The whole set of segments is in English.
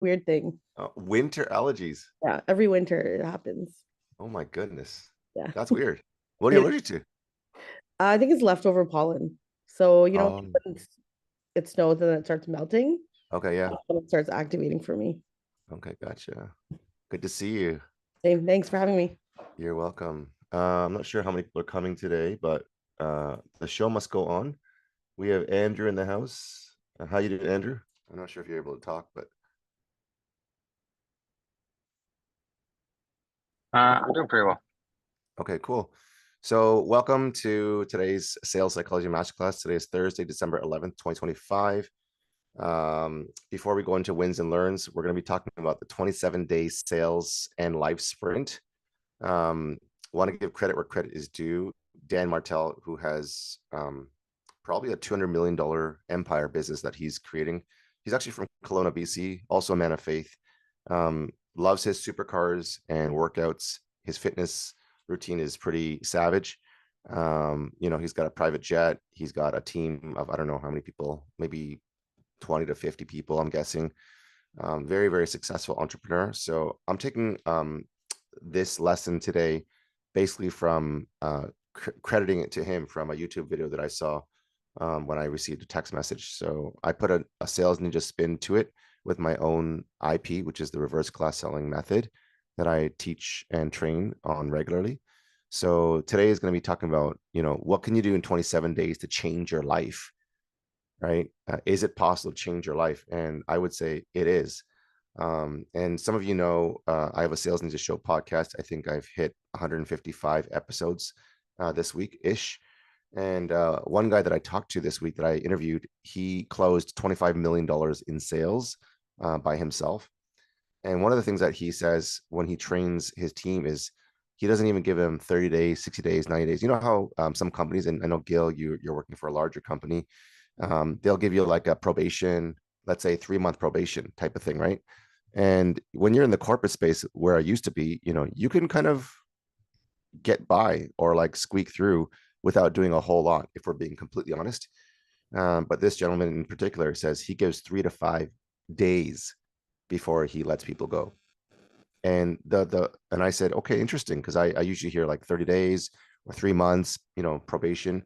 weird thing. Winter allergies. Yeah, every winter it happens. Oh my goodness. Yeah. That's weird. What are you It, allergic to? I think it's leftover pollen. So, Um, when it snows and then it starts melting, okay, yeah. that's when it starts activating for me. Okay, gotcha. Good to see you. Same. Thanks for having me. You're welcome. I'm not sure how many people are coming today, but the show must go on. We have Andrew in the house. How you doing, Andrew? I'm not sure if you're able to talk, but I'm doing pretty well. okay, cool. So welcome to today's Sales Psychology Masterclass. Today is Thursday, December 11th, 2025. Before we go into wins and learns, we're going to be talking about the 27-day sales and life sprint. Want to give credit where credit is due. Dan Martell, who has probably a $200 million empire business that he's creating. He's actually from Kelowna, BC, also a man of faith. Loves his supercars and workouts. His fitness routine is pretty savage. He's got a private jet. He's got a team of, I don't know how many people, maybe 20 to 50 people, I'm guessing. Very, very successful entrepreneur. So I'm taking this lesson today basically from crediting it to him from a YouTube video that I saw when I received a text message. So I put a sales ninja spin to it with my own IP, which is the reverse class selling method that I teach and train on regularly. So today is going to be talking about, what can you do in 27 days to change your life, right? Is it possible to change your life? And I would say it is. And some of I have a Sales Ninja Show podcast. I think I've hit 155 episodes this week ish. And one guy that I talked to this week that I interviewed, he closed $25 million in sales by himself. And one of the things that he says when he trains his team is he doesn't even give them 30 days, 60 days, 90 days. You know how some companies, and I know, Gil, you're working for a larger company, they'll give you like a probation, let's say 3-month probation type of thing, right? And when you're in the corporate space where I used to be, you can kind of get by or like squeak through without doing a whole lot, if we're being completely honest. But this gentleman in particular says he gives 3 to 5 days before he lets people go. And and I said, okay, interesting, because I usually hear like 30 days or 3 months, probation.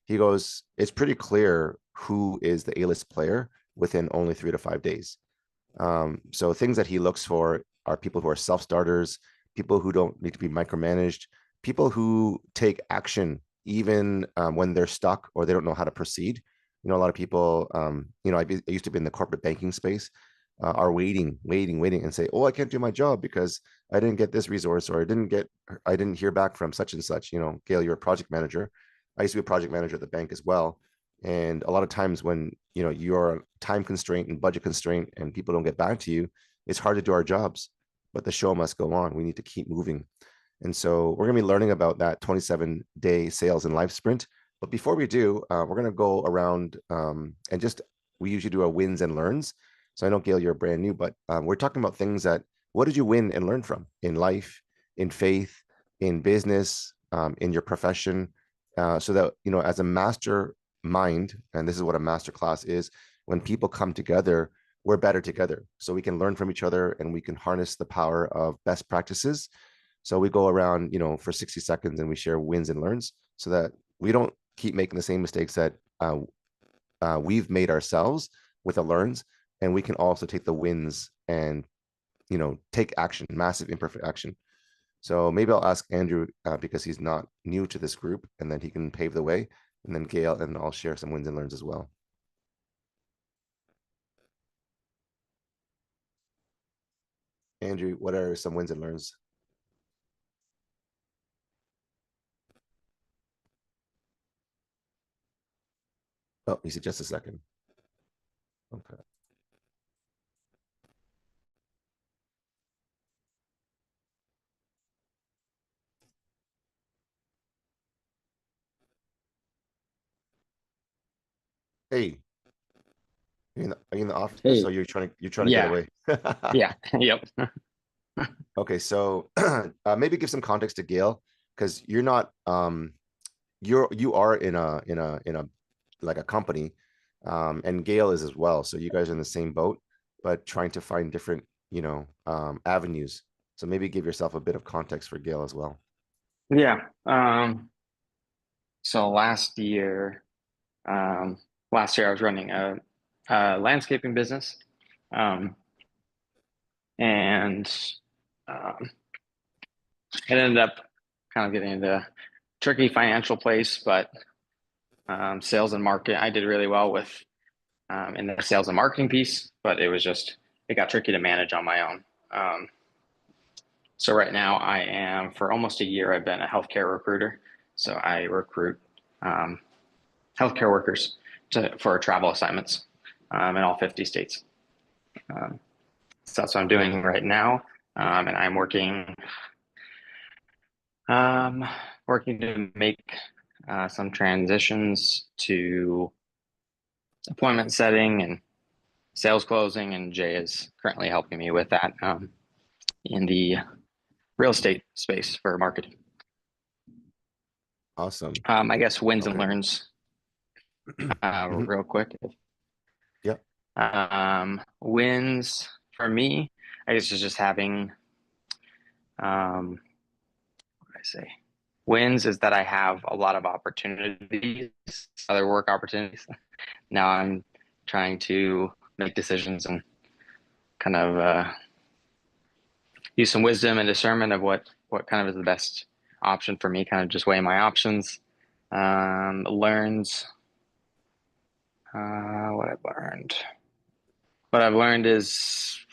He goes, it's pretty clear who is the A-list player within only 3 to 5 days. So things that he looks for are people who are self-starters, people who don't need to be micromanaged, people who take action even when they're stuck or they don't know how to proceed. A lot of people, I used to be in the corporate banking space, are waiting and say, oh, I can't do my job because I didn't get this resource, or I didn't hear back from such and such. Gail, you're a project manager. I used to be a project manager at the bank as well. And a lot of times when, you're time constraint and budget constraint and people don't get back to you, it's hard to do our jobs, but the show must go on. We need to keep moving. And so we're going to be learning about that 27-day sales and life sprint. But before we do, we're going to go around and we usually do our wins and learns. So I know, Gail, you're brand new, but we're talking about things what did you win and learn from in life, in faith, in business, in your profession, so that, as a master mind, and this is what a master class is, when people come together, we're better together. So we can learn from each other and we can harness the power of best practices. So we go around, for 60 seconds and we share wins and learns so that we don't keep making the same mistakes that we've made ourselves with the learns. And we can also take the wins and, take action, massive imperfect action. So maybe I'll ask Andrew because he's not new to this group, and then he can pave the way. And then Gail, and I'll share some wins and learns as well. Andrew, what are some wins and learns? Oh, he said just a second. Okay. Hey, are you in the office? So Hey, you're trying to get yeah, away. yeah, yep. Okay, so maybe give some context to Gail, because you're not you are in a like a company, and Gail is as well. So you guys are in the same boat. but trying to find different, avenues. So maybe give yourself a bit of context for Gail as well. Yeah. So last year I was running a landscaping business, and it ended up kind of getting into a tricky financial place, but sales and market, I did really well with in the sales and marketing piece, but it got tricky to manage on my own. So right now for almost a year, I've been a healthcare recruiter. So I recruit healthcare workers for travel assignments in all 50 states. So that's what I'm doing right now. And I'm working to make some transitions to appointment setting and sales closing, and Jay is currently helping me with that in the real estate space for marketing. Awesome. I guess wins and Okay. learns real quick. Yep. Wins for me, I guess, is just having what would I say? Wins is that I have a lot of opportunities, other work opportunities. Now I'm trying to make decisions and kind of use some wisdom and discernment of what kind of is the best option for me, kind of just weighing my options. Learns what I've learned is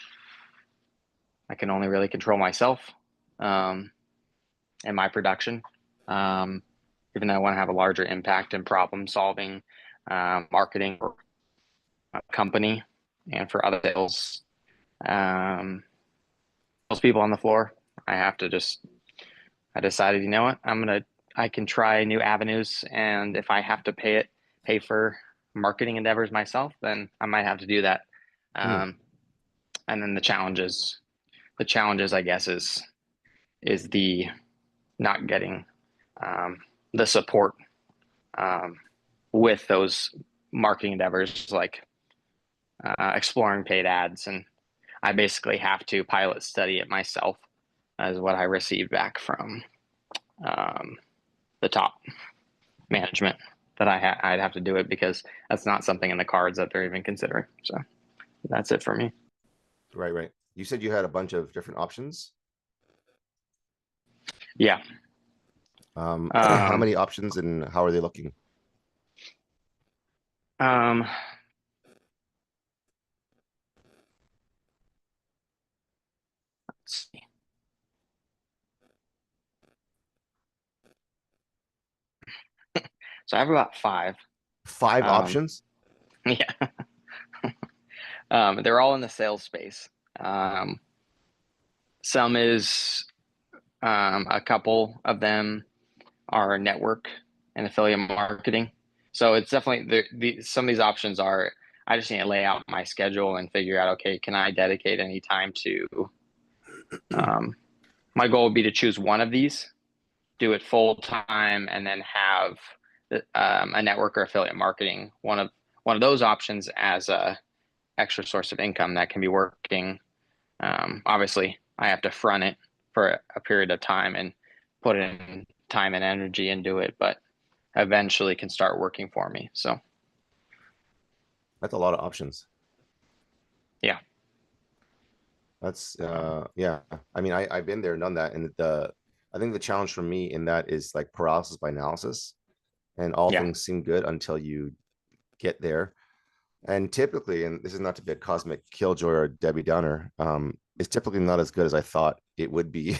I can only really control myself and my production. Even though I want to have a larger impact in problem solving, marketing for a company and for other sales people on the floor, I decided, you know what, I can try new avenues, and if I have to pay for marketing endeavors myself, then I might have to do that. And then the challenges, I guess, is the not getting the support with those marketing endeavors, like exploring paid ads, and I basically have to pilot study it myself, as what I received back from the top management, that I'd have to do it because that's not something in the cards that they're even considering. So that's it for me. Right. You said you had a bunch of different options. Yeah. How many options and how are they looking? Let's see. So I have about five. Five options? Yeah. They're all in the sales space. Some is a couple of them are network and affiliate marketing. So it's definitely some of these options are, I just need to lay out my schedule and figure out, okay, can I dedicate any time to, my goal would be to choose one of these, do it full time, and then have a network or affiliate marketing, one of those options as a extra source of income that can be working. Obviously I have to front it for a period of time and put in time and energy into it, but eventually can start working for me. So that's a lot of options. Yeah. That's yeah. I mean, I've been there and done that. And I think the challenge for me in that is like paralysis by analysis, and all things seem good until you get there. And typically, and this is not to be a cosmic killjoy or Debbie Downer, it's typically not as good as I thought it would be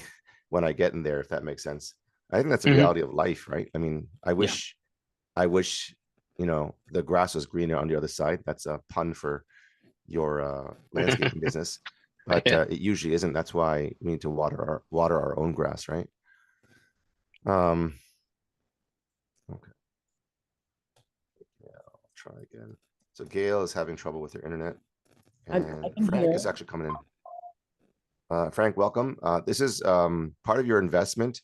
when I get in there, if that makes sense. I think that's the reality of life, right? I mean, I wish, the grass was greener on the other side. That's a pun for your landscaping business, but it usually isn't. That's why we need to water our own grass, right? Okay. Yeah, I'll try again. So Gail is having trouble with her internet, and Frank is actually coming in. Frank, welcome. This is part of your investment.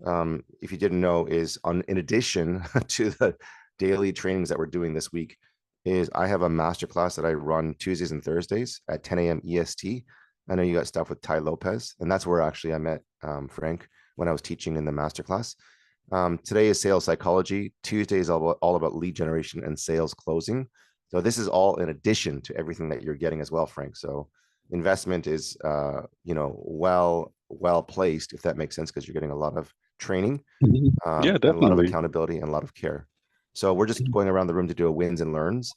If you didn't know, is in addition to the daily trainings that we're doing this week, is I have a masterclass that I run Tuesdays and Thursdays at 10 a.m. EST. I know you got stuff with Ty Lopez, and that's where actually I met Frank when I was teaching in the masterclass. Today is sales psychology. Tuesday is all about lead generation and sales closing. So this is all in addition to everything that you're getting as well, Frank. So investment is, well placed, if that makes sense, because you're getting a lot of training, Yeah, and a lot of definitely. accountability and a lot of care. So we're just going around the room to do a wins and learns,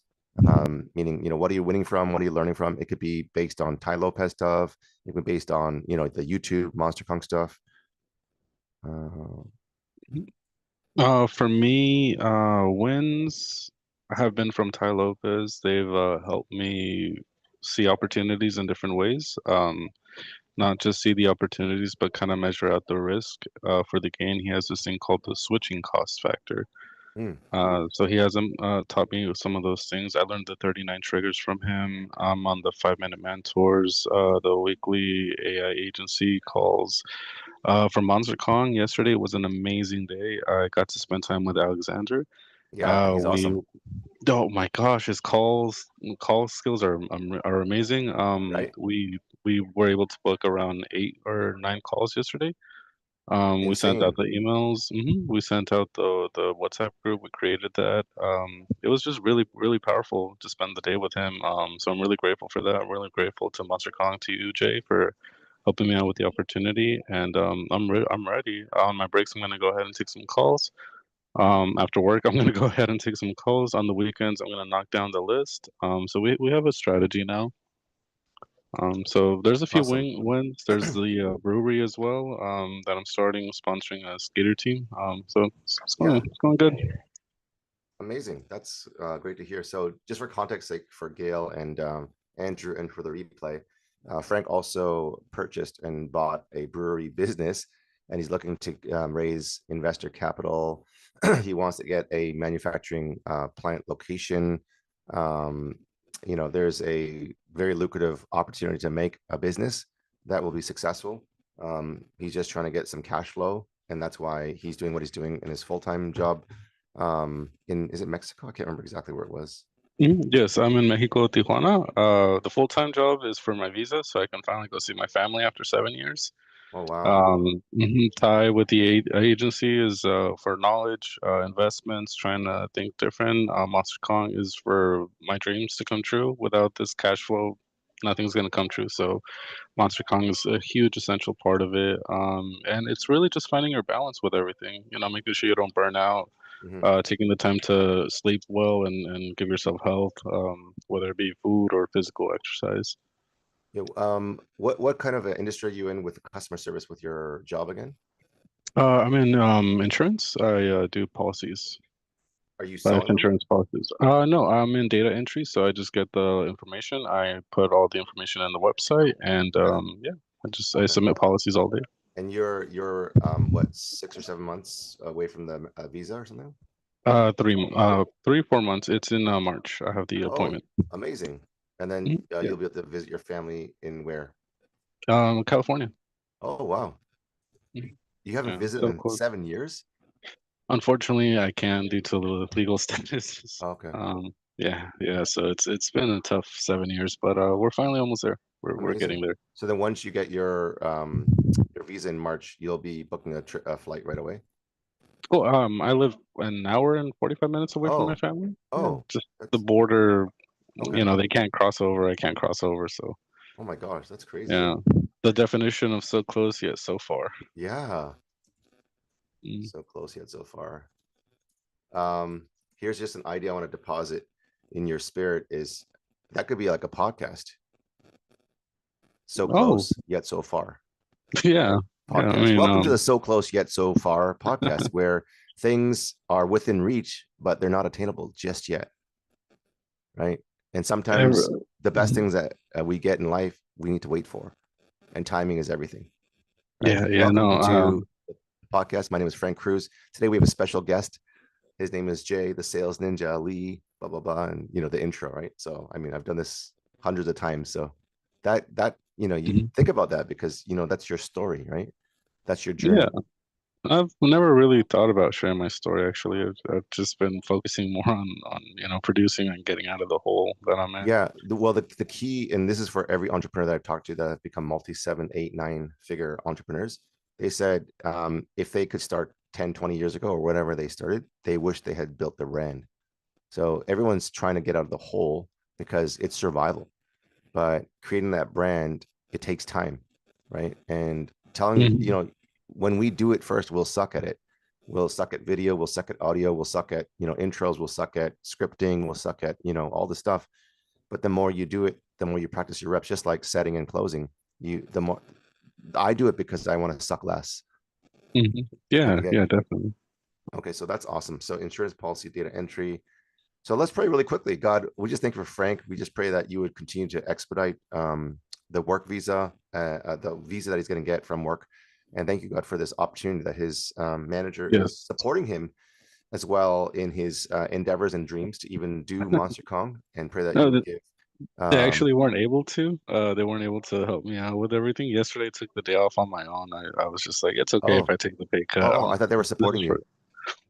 meaning, what are you winning from? What are you learning from? It could be based on Ty Lopez stuff. It could be based on, the YouTube Monster Kong stuff. For me, wins have been from Ty Lopez. They've helped me see opportunities in different ways. Not just see the opportunities, but kind of measure out the risk for the gain. He has this thing called the switching cost factor. So he has taught me some of those things. I learned the 39 triggers from him. I'm on the 5-minute mentors, the weekly AI agency calls. From Monster Kong yesterday was an amazing day. I got to spend time with Alexander. Yeah, he's awesome. Oh my gosh, his call skills are amazing. Right. We were able to book around 8 or 9 calls yesterday. We sent out Insane. the emails. We sent out the WhatsApp group. We created that. It was just really, really powerful to spend the day with him. So I'm really grateful for that. I'm really grateful to Monster Kong, to you, Jay, for helping me out with the opportunity. And I'm ready. On my breaks, I'm gonna go ahead and take some calls. After work, I'm gonna go ahead and take some calls. On the weekends, I'm gonna knock down the list. So we have a strategy now. So there's a few Awesome. wins. There's the brewery as well, that I'm starting sponsoring a skater team. So it's going good. Amazing. That's great to hear. So just for context sake, for Gail and Andrew, and for the replay, Frank also purchased and bought a brewery business, and he's looking to raise investor capital. He wants to get a manufacturing plant location. There's a very lucrative opportunity to make a business that will be successful. He's just trying to get some cash flow, and that's why he's doing what he's doing in his full-time job. Is it Mexico? I can't remember exactly where it was. Yes, I'm in Mexico, Tijuana. The full-time job is for my visa, so I can finally go see my family after 7 years. Oh, wow. Tie with the agency is for knowledge, investments, trying to think different. Monster Kong is for my dreams to come true. Without this cash flow, nothing's going to come true. So Monster Kong is a huge essential part of it. And it's really just finding your balance with everything, making sure you don't burn out, taking the time to sleep well and give yourself health, whether it be food or physical exercise. Yeah, what kind of industry are you in with customer service with your job again? I'm in insurance. I do policies. Are you Life selling them? insurance policies. No, I'm in data entry, so I just get the information. I put all the information on the website, and I submit policies all day. And you're what, 6 or 7 months away from the visa or something? 4 months. It's in March. I have the appointment. Amazing. And then you'll be able to visit your family in where? California. Oh, wow. You haven't visited in 7 years? Unfortunately, I can't due to the legal status. Okay. Yeah. So it's been a tough 7 years, but we're finally almost there. We're getting there. So then once you get your visa in March, you'll be booking a flight right away? Oh, I live an hour and 45 minutes away from my family. Just the border, they can't cross over. I can't cross over. So. Oh my gosh, that's crazy. Yeah. The definition of so close yet so far. Yeah. So close yet so far. Here's just an idea I want to deposit in your spirit, is that could be like a podcast. So close yet so far. Yeah. Podcast. Welcome to the So Close Yet So Far podcast, where things are within reach, but they're not attainable just yet. Right. And sometimes the best things that we get in life, we need to wait for. And timing is everything. Right? Welcome to the podcast. My name is Frank Cruz. Today we have a special guest. His name is Jay, the sales ninja, Ali, blah, blah, blah. And, the intro, right? So, I've done this hundreds of times. So that you think about that, because, that's your story, right? That's your journey. I've never really thought about sharing my story, actually. I've just been focusing more on producing and getting out of the hole that I'm in. Yeah, well, the key, and this is for every entrepreneur that I've talked to that have become multi 7, 8, 9 figure entrepreneurs. They said if they could start 10, 20 years ago or whatever they started, they wish they had built the brand. So everyone's trying to get out of the hole because it's survival. But creating that brand, it takes time, right? And telling, Mhm. when we do it first, we'll suck at it. We'll suck at video, we'll suck at audio, we'll suck at, intros, we'll suck at scripting, we'll suck at, all the stuff. But the more you do it, the more you practice your reps, just like setting and closing. The more I do it because I want to suck less. Mhm. And Yeah, I get, yeah, definitely. okay, so that's awesome. So insurance policy, data entry. So let's pray really quickly. God, we just thank you for Frank. We just pray that you would continue to expedite the work visa, the visa that he's going to get from work. And thank you, God, for this opportunity that his manager is Yes. supporting him as well in his endeavors and dreams to even do Monster Kong, and pray that you No, would give. they Um, actually weren't able to. They weren't able to help me out with everything. Yesterday, I took the day off on my own. I was just like, it's okay if oh, I take the pay cut. I thought they were This supporting is you.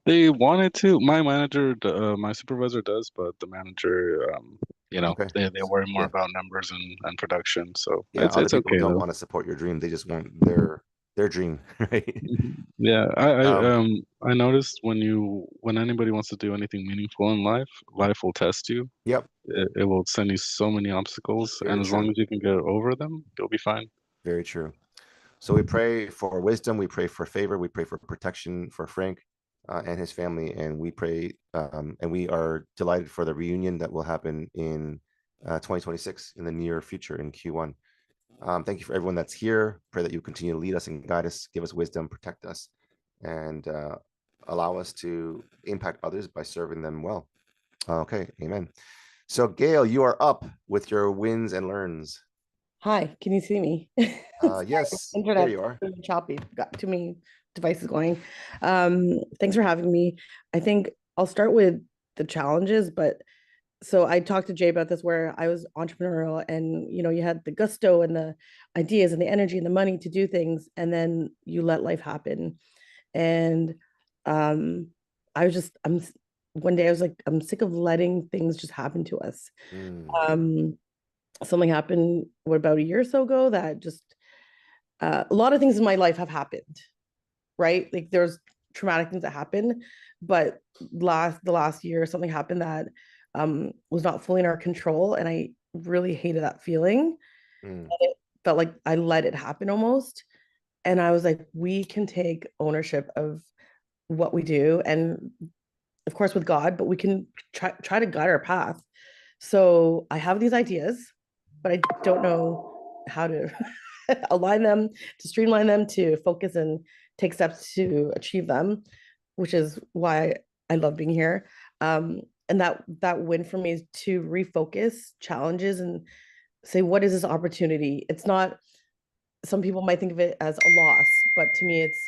they wanted to. My manager, my supervisor does, but the manager, Okay. they worry more Yeah. about numbers and production. So Yeah. Other it's people okay don't though. want to support your dream. They just want their dream, right? Mhm. Yeah, Um, I noticed when anybody wants to do anything meaningful in life, life will test you. yep. It will send you so many obstacles, Very and as long true. as you can get over them, you'll be fine. Very true. So we pray for wisdom, we pray for favor, we pray for protection for Frank and his family, and we pray and we are delighted for the reunion that will happen in 2026 in the near future in Q1. Thank you for everyone that's here. Pray that you continue to lead us and guide us, give us wisdom, protect us, and allow us to impact others by serving them well. Okay, amen. So Gail, you are up with your wins and learns. Hi, can you see me? Sorry, Yes, there internet you are. choppy. Got too many devices going. Thanks for having me. I think I'll start with the challenges, but so I talked to Jay about this where I was entrepreneurial and you had the gusto and the ideas and the energy and the money to do things, and then you let life happen. And um I was just I'm one day I was like, I'm sick of letting things just happen to us. Mm, Um Something happened what about a year or so ago that just a lot of things in my life have happened, right? Like there's traumatic things that happen, but the last year something happened that was not fully in our control, and I really hated that feeling. mm, It felt like I let it happen almost, and I was like, we can take ownership of what we do, and of course with God, but we can try to guide our path. So I have these ideas, but I don't know how to align them, to streamline them, to focus and take steps to achieve them, which is why I love being here. And that win for me is to refocus challenges and say, what is this opportunity? It's not, some people might think of it as a loss, but to me, it's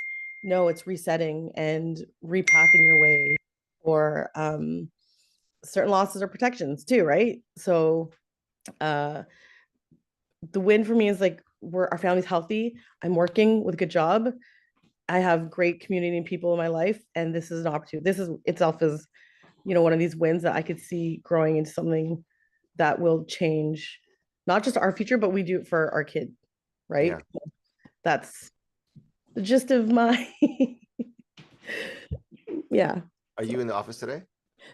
no, it's resetting and repathing your way, or certain losses are protections too, right? So uh the win for me is like our family's healthy. I'm working with a good job. I have great community and people in my life, and this is an opportunity. This is itself is, one of these wins that I could see growing into something that will change not just our future, but we do it for our kid, yeah. right? That's the gist of my yeah. Are you in the office today?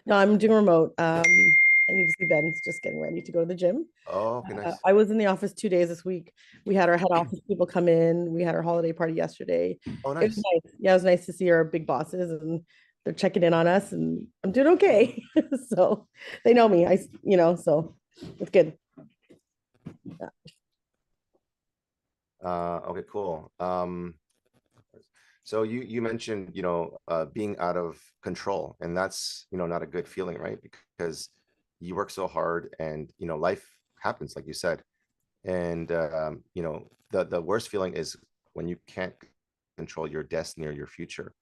No, I'm doing remote. And you can see Ben's just getting ready to go to the gym. Oh, okay, nice. I was in the office 2 days this week. We had our head office people come in. We had our holiday party yesterday. Oh, It was nice. nice. Yeah, it was nice to see our big bosses, and they're checking in on us, and I'm doing okay. So they know me. So it's good. Yeah. Okay, cool. So you mentioned, being out of control, and that's, not a good feeling, right? Because you work so hard and, life happens, like you said. And, the worst feeling is when you can't control your destiny or your future,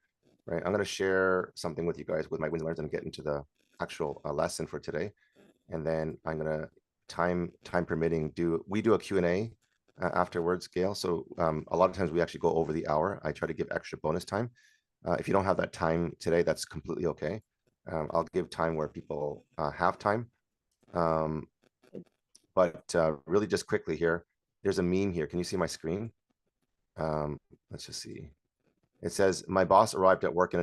right? I'm going to share something with you guys with my wins and learns and get into the actual lesson for today. And then I'm going to, time permitting, do a Q&A afterwards, Gail. So a lot of times we actually go over the hour. I try to give extra bonus time If you don't have that time today, that's completely okay. I'll give time where people have time. But really just quickly here, there's a meme here. Can you see my screen? Let's just see. It says, my boss arrived at work in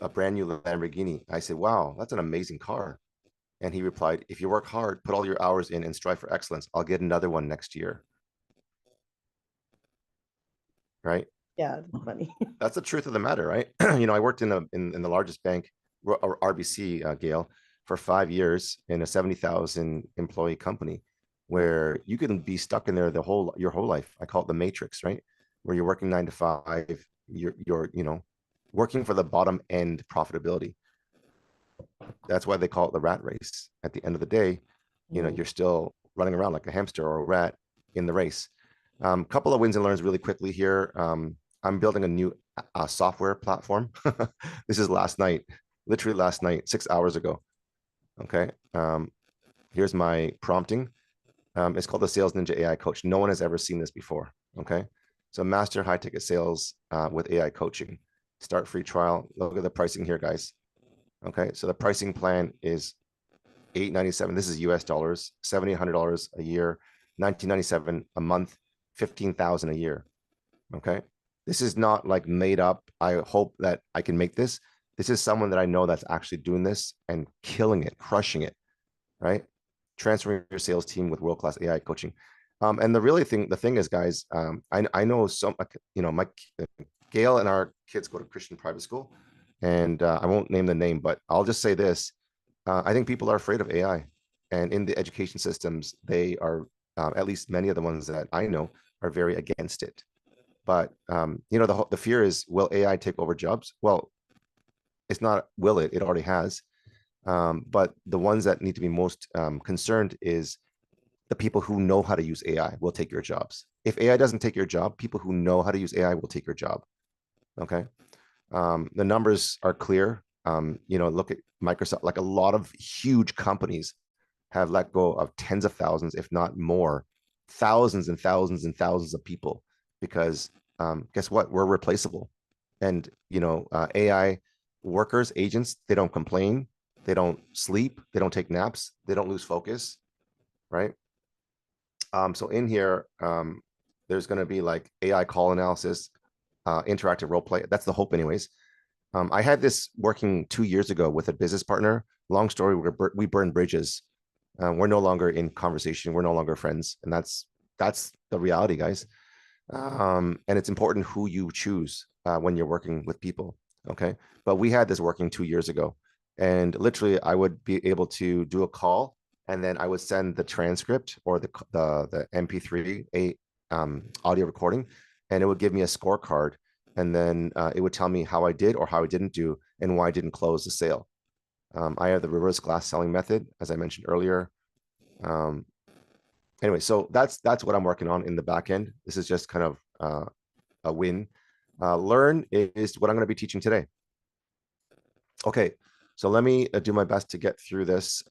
a brand new Lamborghini. I said, wow, that's an amazing car. And he replied, if you work hard, put all your hours in and strive for excellence, I'll get another one next year. Right? Yeah, it's funny. That's the truth of the matter, right? I worked in the largest bank, or RBC, Gail, for 5 years in a 70,000 employee company, where you can be stuck in there your whole life. I call it the matrix, right? Where you're working 9 to 5, you're working for the bottom end profitability. That's why they call it the rat race. At the end of the day, you're still running around like a hamster or a rat in the race. Couple of wins and learns really quickly here. I'm building a new software platform. This is literally last night, 6 hours ago. Okay. Here's my prompting. It's called the Sales Ninja AI Coach. No one has ever seen this before. Okay. So master high ticket sales with AI coaching. Start free trial. Look at the pricing here, guys. Okay. So the pricing plan is $897. This is US dollars, $7,800 a year, $1997 a month, $15,000 a year. Okay. This is not like made up. I hope that I can make this. This is someone that I know that's actually doing this and killing it, crushing it, right? Transferring your sales team with world-class AI coaching. And the thing is, guys, I know my Gail and our kids go to Christian private school, and I won't name the name, but I'll just say this. I think people are afraid of AI, and in the education systems, they are, at least many of the ones that I know, are very against it. But the fear is, will AI take over jobs? Well, it's not will it already has. But the ones that need to be most concerned is the people who know how to use AI will take your jobs. If AI doesn't take your job, people who know how to use AI will take your job. Okay. The numbers are clear. Look at Microsoft. Like, a lot of huge companies have let go of tens of thousands, if not more, thousands and thousands and thousands of people, because guess what? We're replaceable. And AI workers, agents, they don't complain, they don't sleep, they don't take naps, they don't lose focus, right? So in here, there's going to be like AI call analysis, interactive role play. That's the hope, anyways. I had this working 2 years ago with a business partner. Long story, we burned bridges. We're no longer in conversation. We're no longer friends, and that's the reality, guys. And it's important who you choose when you're working with people. Okay, but we had this working 2 years ago, and literally, I would be able to do a call, and then I would send the transcript or the MP3 audio recording, and it would give me a scorecard, and then it would tell me how I did or how I didn't do, and why I didn't close the sale. I have the reverse glass selling method, as I mentioned earlier. Anyway, so that's what I'm working on in the back end. This is just kind of a win. Learn is what I'm going to be teaching today. Okay, so let me do my best to get through this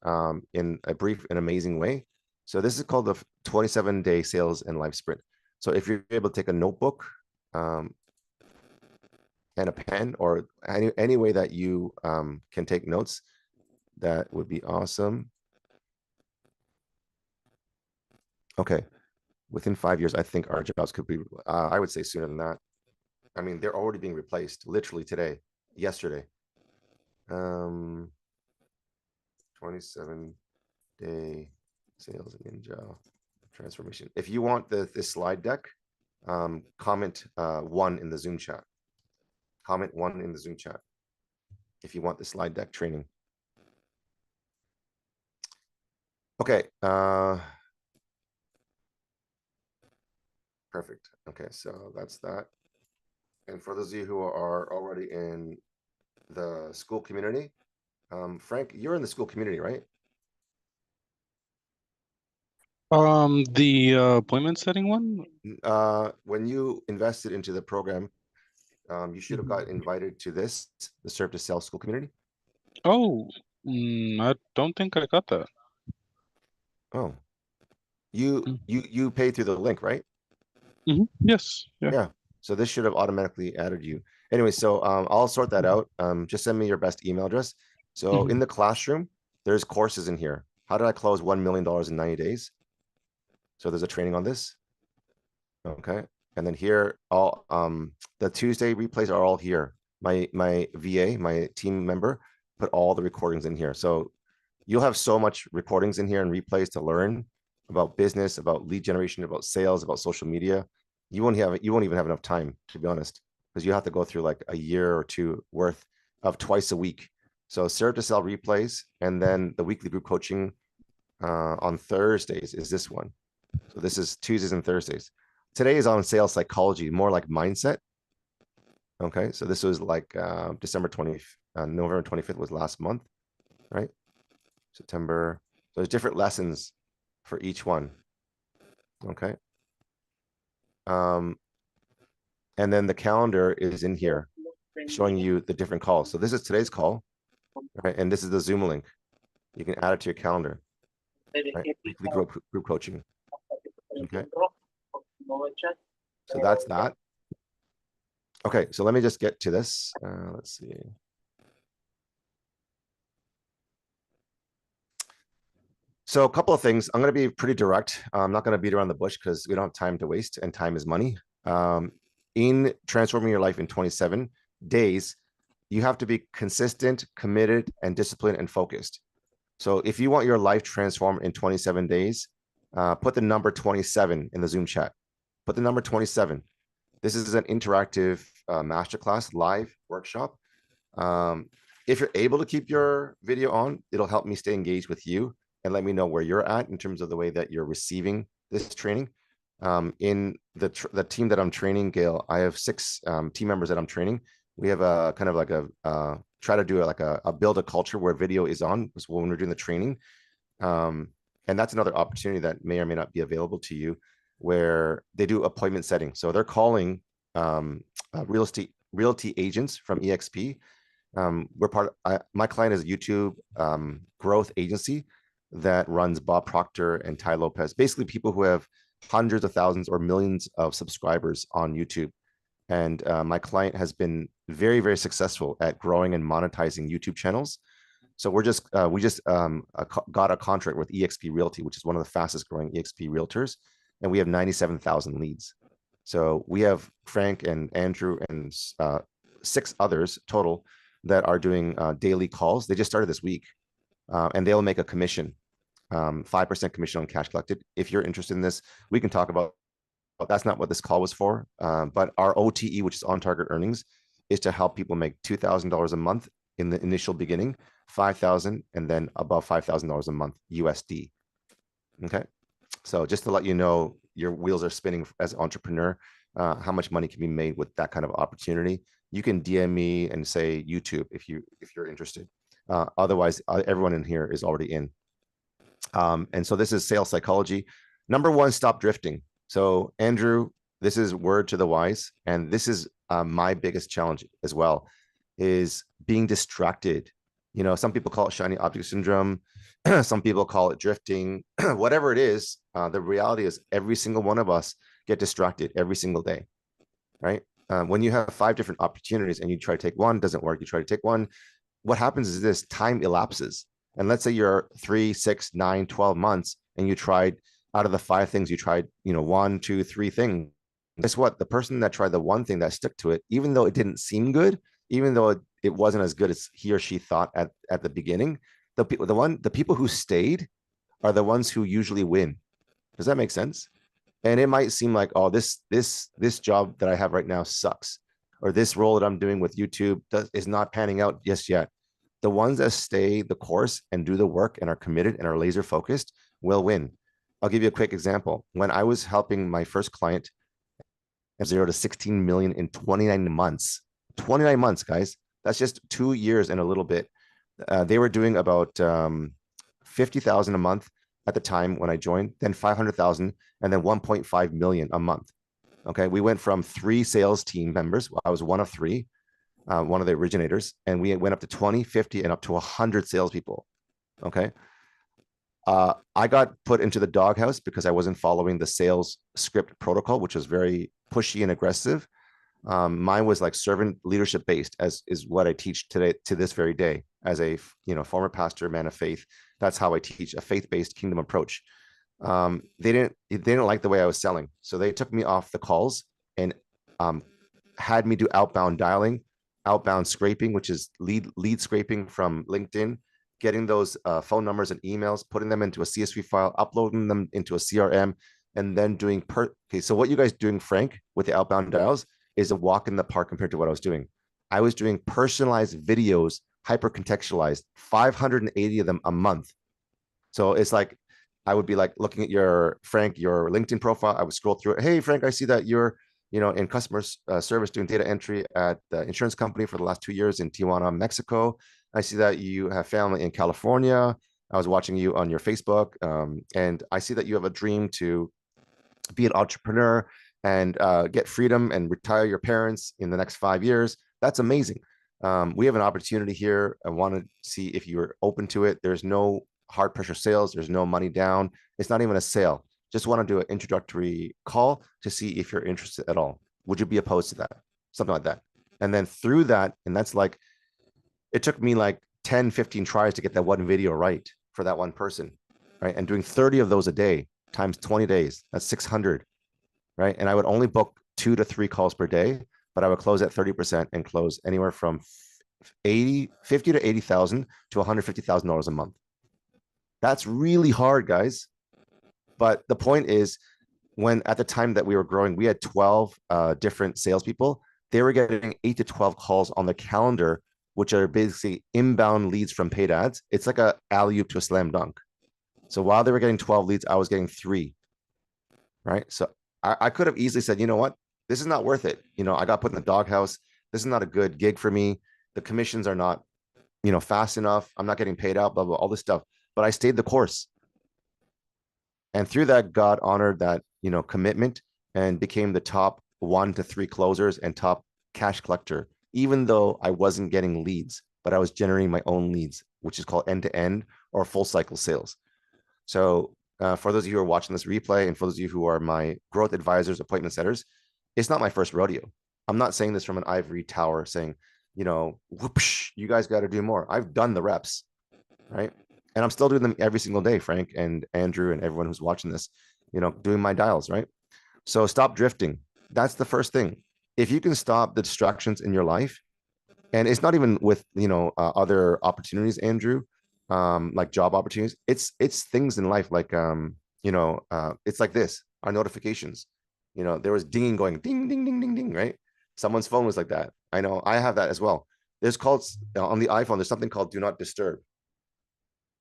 in a brief and amazing way. So this is called the 27-day sales and life sprint. So if you're able to take a notebook and a pen, or any way that you can take notes, that would be awesome. Okay, within 5 years, I think our jobs could be, I would say sooner than that. I mean, they're already being replaced literally today, yesterday. 27-day sales ninja transformation. If you want this slide deck, comment 1 in the Zoom chat. Comment 1 in the Zoom chat if you want the slide deck training. Okay. Perfect. Okay, so that's that. And for those of you who are already in the school community, Frank, you're in the school community, right? The appointment setting one? When you invested into the program, you should have got invited to the Serve to Sell school community. Oh, I don't think I got that. Oh, you paid through the link, right? Yes. Yeah. So this should have automatically added you. Anyway, so I'll sort that out. Just send me your best email address. So in the classroom, there's courses in here. How did I close $1 million in 90 days? So there's a training on this. Okay. And then here, all the Tuesday replays are all here. My VA, my team member, put all the recordings in here. So you'll have so much recordings in here and replays to learn about business, about lead generation, about sales, about social media. You won't even have enough time, to be honest, because you have to go through like a year or two worth of twice a week. So Serve to Sell replays, and then the weekly group coaching on Thursdays is this one. So this is Tuesdays and Thursdays. Today is on sales psychology, more like mindset. Okay, so this was like December 20th, November 25th was last month, right? September. So there's different lessons for each one. Okay. And then the calendar is in here showing you the different calls. So this is today's call, right? And this is the Zoom link. You can add it to your calendar, right? Weekly group coaching. Okay. So that's that. Okay, so let me just get to this. Let's see. So a couple of things. I'm going to be pretty direct. I'm not going to beat around the bush because we don't have time to waste, and time is money. In transforming your life in 27 days, you have to be consistent, committed, and disciplined and focused. So if you want your life transformed in 27 days, put the number 27 in the Zoom chat. Put the number 27. This is an interactive masterclass live workshop. If you're able to keep your video on, it'll help me stay engaged with you and let me know where you're at in terms of the way that you're receiving this training. In the team that I'm training, Gail, I have 6 team members that I'm training. We have a kind of like a try to do like a build a culture where video is on when we're doing the training. And that's another opportunity that may or may not be available to you, where they do appointment setting. So they're calling realty agents from EXP. My client is a YouTube growth agency that runs Bob Proctor and Ty Lopez, basically people who have hundreds of thousands or millions of subscribers on YouTube. And my client has been very, very successful at growing and monetizing YouTube channels. So we just got a contract with EXP Realty, which is one of the fastest growing EXP realtors, and we have 97,000 leads. So we have Frank and Andrew and 6 others total that are doing daily calls. They just started this week, and they'll make a commission, 5% commission on cash collected. If you're interested in this, we can talk about. That's not what this call was for, but our OTE, which is on target earnings, is to help people make $2,000 a month in the initial beginning, $5,000, and then above $5,000 a month USD. Okay, so just to let you know, your wheels are spinning as an entrepreneur, how much money can be made with that kind of opportunity. You can DM me and say YouTube if you're interested. Otherwise, everyone in here is already in. And so this is sales psychology. Number 1, stop drifting. So Andrew, this is word to the wise, and this is my biggest challenge as well, is being distracted. You know, some people call it shiny object syndrome. Some people call it drifting. Whatever it is, the reality is every single one of us get distracted every single day, right? When you have 5 different opportunities and you try to take one, doesn't work, you try to take one, what happens is this: time elapses. And let's say you're 3, 6, 9, 12 months, and you tried, out of the 5 things, you tried, 1, 2, 3 things. Guess what? The person that tried the one thing that stuck to it, even though it didn't seem good, even though it wasn't as good as he or she thought at the beginning, the people who stayed are the ones who usually win. Does that make sense? And it might seem like, oh, this job that I have right now sucks, or this role that I'm doing with YouTube is not panning out just yet. The ones that stay the course and do the work and are committed and are laser focused will win. I'll give you a quick example. When I was helping my first client, 0 to 16 million in 29 months. 29 months, guys. That's just 2 years and a little bit. They were doing about 50,000 a month at the time when I joined, then 500,000, and then 1.5 million a month. Okay, we went from 3 sales team members. I was one of 3, one of the originators, and we went up to 20, 50, and up to 100 salespeople. Okay. I got put into the doghouse because I wasn't following the sales script protocol, which was very pushy and aggressive. Mine was like servant leadership based, as is what I teach today to this very day as a former pastor, man of faith. That's how I teach a faith-based kingdom approach. They didn't like the way I was selling, so they took me off the calls and had me do outbound dialing, outbound scraping, which is lead scraping from LinkedIn, getting those phone numbers and emails, putting them into a CSV file, uploading them into a CRM, and then doing okay. So what you guys doing, Frank, with the outbound dials is a walk in the park compared to what I was doing. I was doing personalized videos, hyper contextualized, 580 of them a month. So it's like, I would be like looking at your LinkedIn profile. I would scroll through it. Hey, Frank, I see that you're, in customer service doing data entry at the insurance company for the last 2 years in Tijuana, Mexico. I see that you have family in California. I was watching you on your Facebook. And I see that you have a dream to be an entrepreneur and get freedom and retire your parents in the next 5 years. That's amazing. We have an opportunity here. I want to see if you're open to it. There's no hard pressure sales. There's no money down. It's not even a sale. Just want to do an introductory call to see if you're interested at all. Would you be opposed to that? Something like that. And then through that, and that's like, it took me like 10, 15 tries to get that one video right for that one person, right? And doing 30 of those a day times 20 days, that's 600, right? And I would only book 2 to 3 calls per day, but I would close at 30% and close anywhere from 50 to 80,000 to $150,000 a month. That's really hard, guys. But the point is, when at the time that we were growing, we had 12 different salespeople. They were getting 8 to 12 calls on the calendar, which are basically inbound leads from paid ads. It's like a alley-oop to a slam dunk. So while they were getting 12 leads, I was getting 3, right? So I could have easily said, you know what? This is not worth it. I got put in the doghouse. This is not a good gig for me. The commissions are not, fast enough. I'm not getting paid out, blah, blah, all this stuff. But I stayed the course. And through that, God honored that, commitment and became the top 1 to 3 closers and top cash collector, even though I wasn't getting leads, but I was generating my own leads, which is called end-to-end or full cycle sales. So for those of you who are watching this replay, and for those of you who are my growth advisors, appointment setters, it's not my first rodeo. I'm not saying this from an ivory tower saying, whoosh, you guys got to do more. I've done the reps, right? And I'm still doing them every single day, Frank and Andrew and everyone who's watching this, doing my dials, right? So stop drifting. That's the first thing. If you can stop the distractions in your life, and it's not even with, other opportunities, Andrew, like job opportunities, it's things in life like, it's like this, our notifications, there was dinging going, ding, ding, ding, ding, ding, right? Someone's phone was like that. I know I have that as well. There's called on the iPhone, there's something called do not disturb,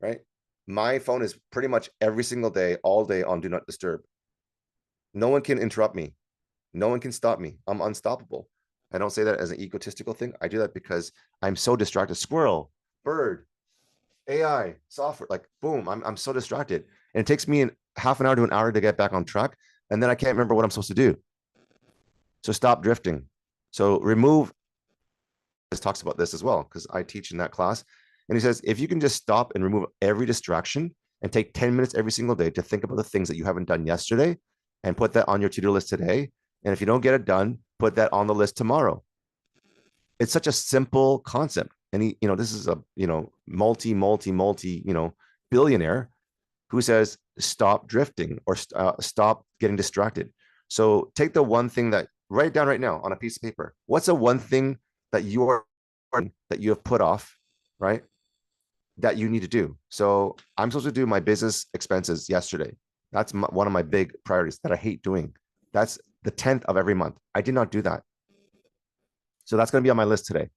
right? My phone is pretty much every single day, all day on do not disturb. No one can interrupt me. No one can stop me. I'm unstoppable. I don't say that as an egotistical thing. I do that because I'm so distracted. Squirrel, bird, AI, software, like boom, I'm so distracted. And it takes me half an hour to an hour to get back on track. And then I can't remember what I'm supposed to do. So stop drifting. So remove, this talks about this as well, because I teach in that class. And he says, if you can just stop and remove every distraction and take 10 minutes every single day to think about the things that you haven't done yesterday and put that on your to-do list today. And if you don't get it done, put that on the list tomorrow. It's such a simple concept. And he, this is a, multi, billionaire who says, stop drifting or stop getting distracted. So take the one thing write it down right now on a piece of paper. What's the one thing that you have put off, right? That you need to do. So I'm supposed to do my business expenses yesterday. That's one of my big priorities that I hate doing. That's the 10th of every month. I did not do that. So that's going to be on my list today.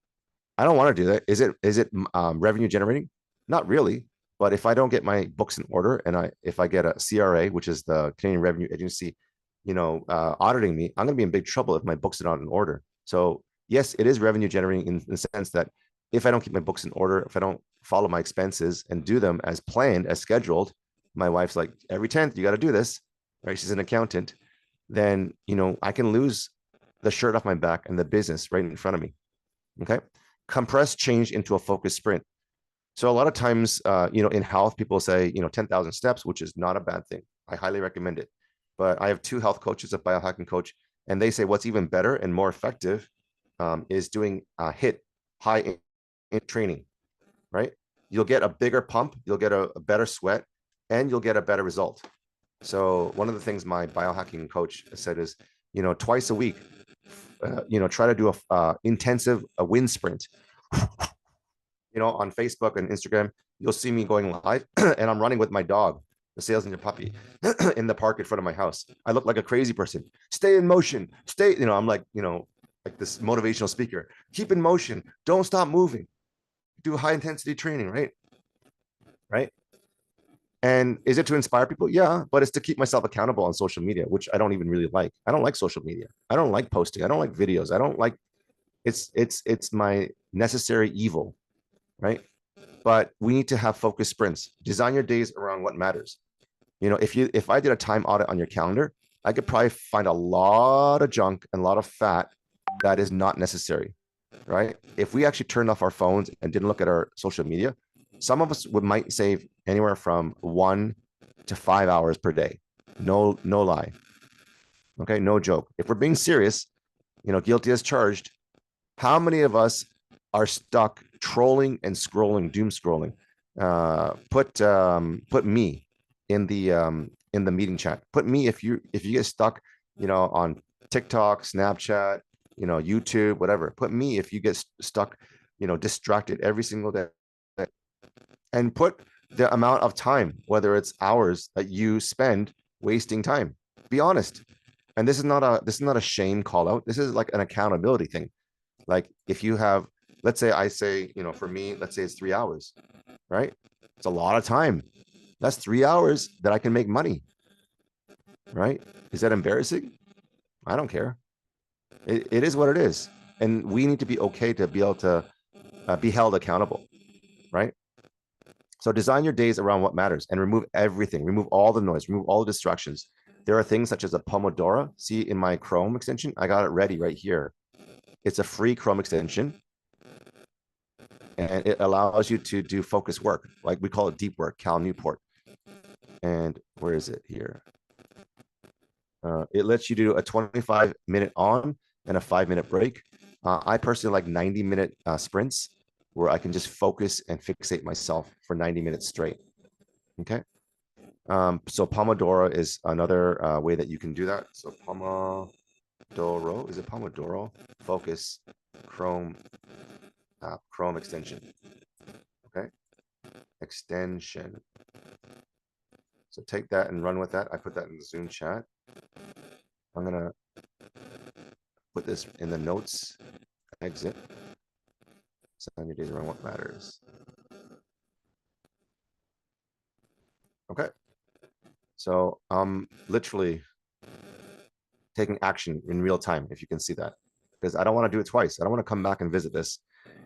I don't want to do that. Is it revenue generating? Not really. But if I don't get my books in order, and if I get a CRA, which is the Canadian Revenue Agency, auditing me, I'm going to be in big trouble if my books are not in order. So yes, it is revenue generating in the sense that if I don't keep my books in order, if I don't follow my expenses and do them as planned, as scheduled, my wife's like, every 10th, you got to do this, right? She's an accountant. Then, I can lose the shirt off my back and the business right in front of me. Okay. Compress change into a focused sprint. So a lot of times, in health, people say, 10,000 steps, which is not a bad thing. I highly recommend it. But I have 2 health coaches, a biohacking coach And they say what's even better and more effective is doing high training, right? You'll get a bigger pump, you'll get a better sweat, and you'll get a better result. So one of the things my biohacking coach said is, twice a week, try to do a intensive wind sprint. On Facebook and Instagram, you'll see me going live and I'm running with my dog, the sales ninja puppy, in the park in front of my house. I look like a crazy person. Stay in motion. I'm like, like this motivational speaker. Keep in motion. Don't stop moving. Do high intensity training, right? Right. And is it to inspire people? Yeah, but it's to keep myself accountable on social media, which I don't even really like. I don't like social media. I don't like posting. I don't like videos. I don't like it's my necessary evil, right? But we need to have focused sprints. Design your days around what matters. If I did a time audit on your calendar, I could probably find a lot of junk and a lot of fat that is not necessary, right? If we actually turned off our phones and didn't look at our social media, some of us might save anywhere from 1 to 5 hours per day. No lie. Okay, no joke. If we're being serious, guilty as charged, how many of us are stuck trolling and scrolling, doom scrolling? Put me in the meeting chat. Put me if you get stuck, on TikTok, Snapchat, YouTube, whatever. Put me if you get stuck, distracted every single day. And put the amount of time, whether it's hours, that you spend wasting time. Be honest. And this is not a shame call out. This is like an accountability thing. Like if you have, let's say I say, for me, let's say it's 3 hours, right? It's a lot of time. That's 3 hours that I can make money, right? Is that embarrassing? I don't care. It is what it is. And we need to be okay to be able to be held accountable, right? So design your days around what matters and remove everything, remove all the noise, remove all the distractions. There are things such as a Pomodoro. See in my Chrome extension, I got it ready right here. It's a free Chrome extension. And it allows you to do focus work. Like we call it deep work, Cal Newport. And where is it here? It lets you do a 25-minute on and a 5-minute break. I personally like 90-minute sprints where I can just focus and fixate myself for 90 minutes straight. Okay. So Pomodoro is another way that you can do that. So Pomodoro, is it Pomodoro? Focus, Chrome extension. Okay. Extension. So take that and run with that. I put that in the Zoom chat. I'm going to put this in the notes. Exit. Design your days around what matters. Okay. So I'm literally taking action in real time, if you can see that, because I don't want to do it twice. I don't want to come back and visit this.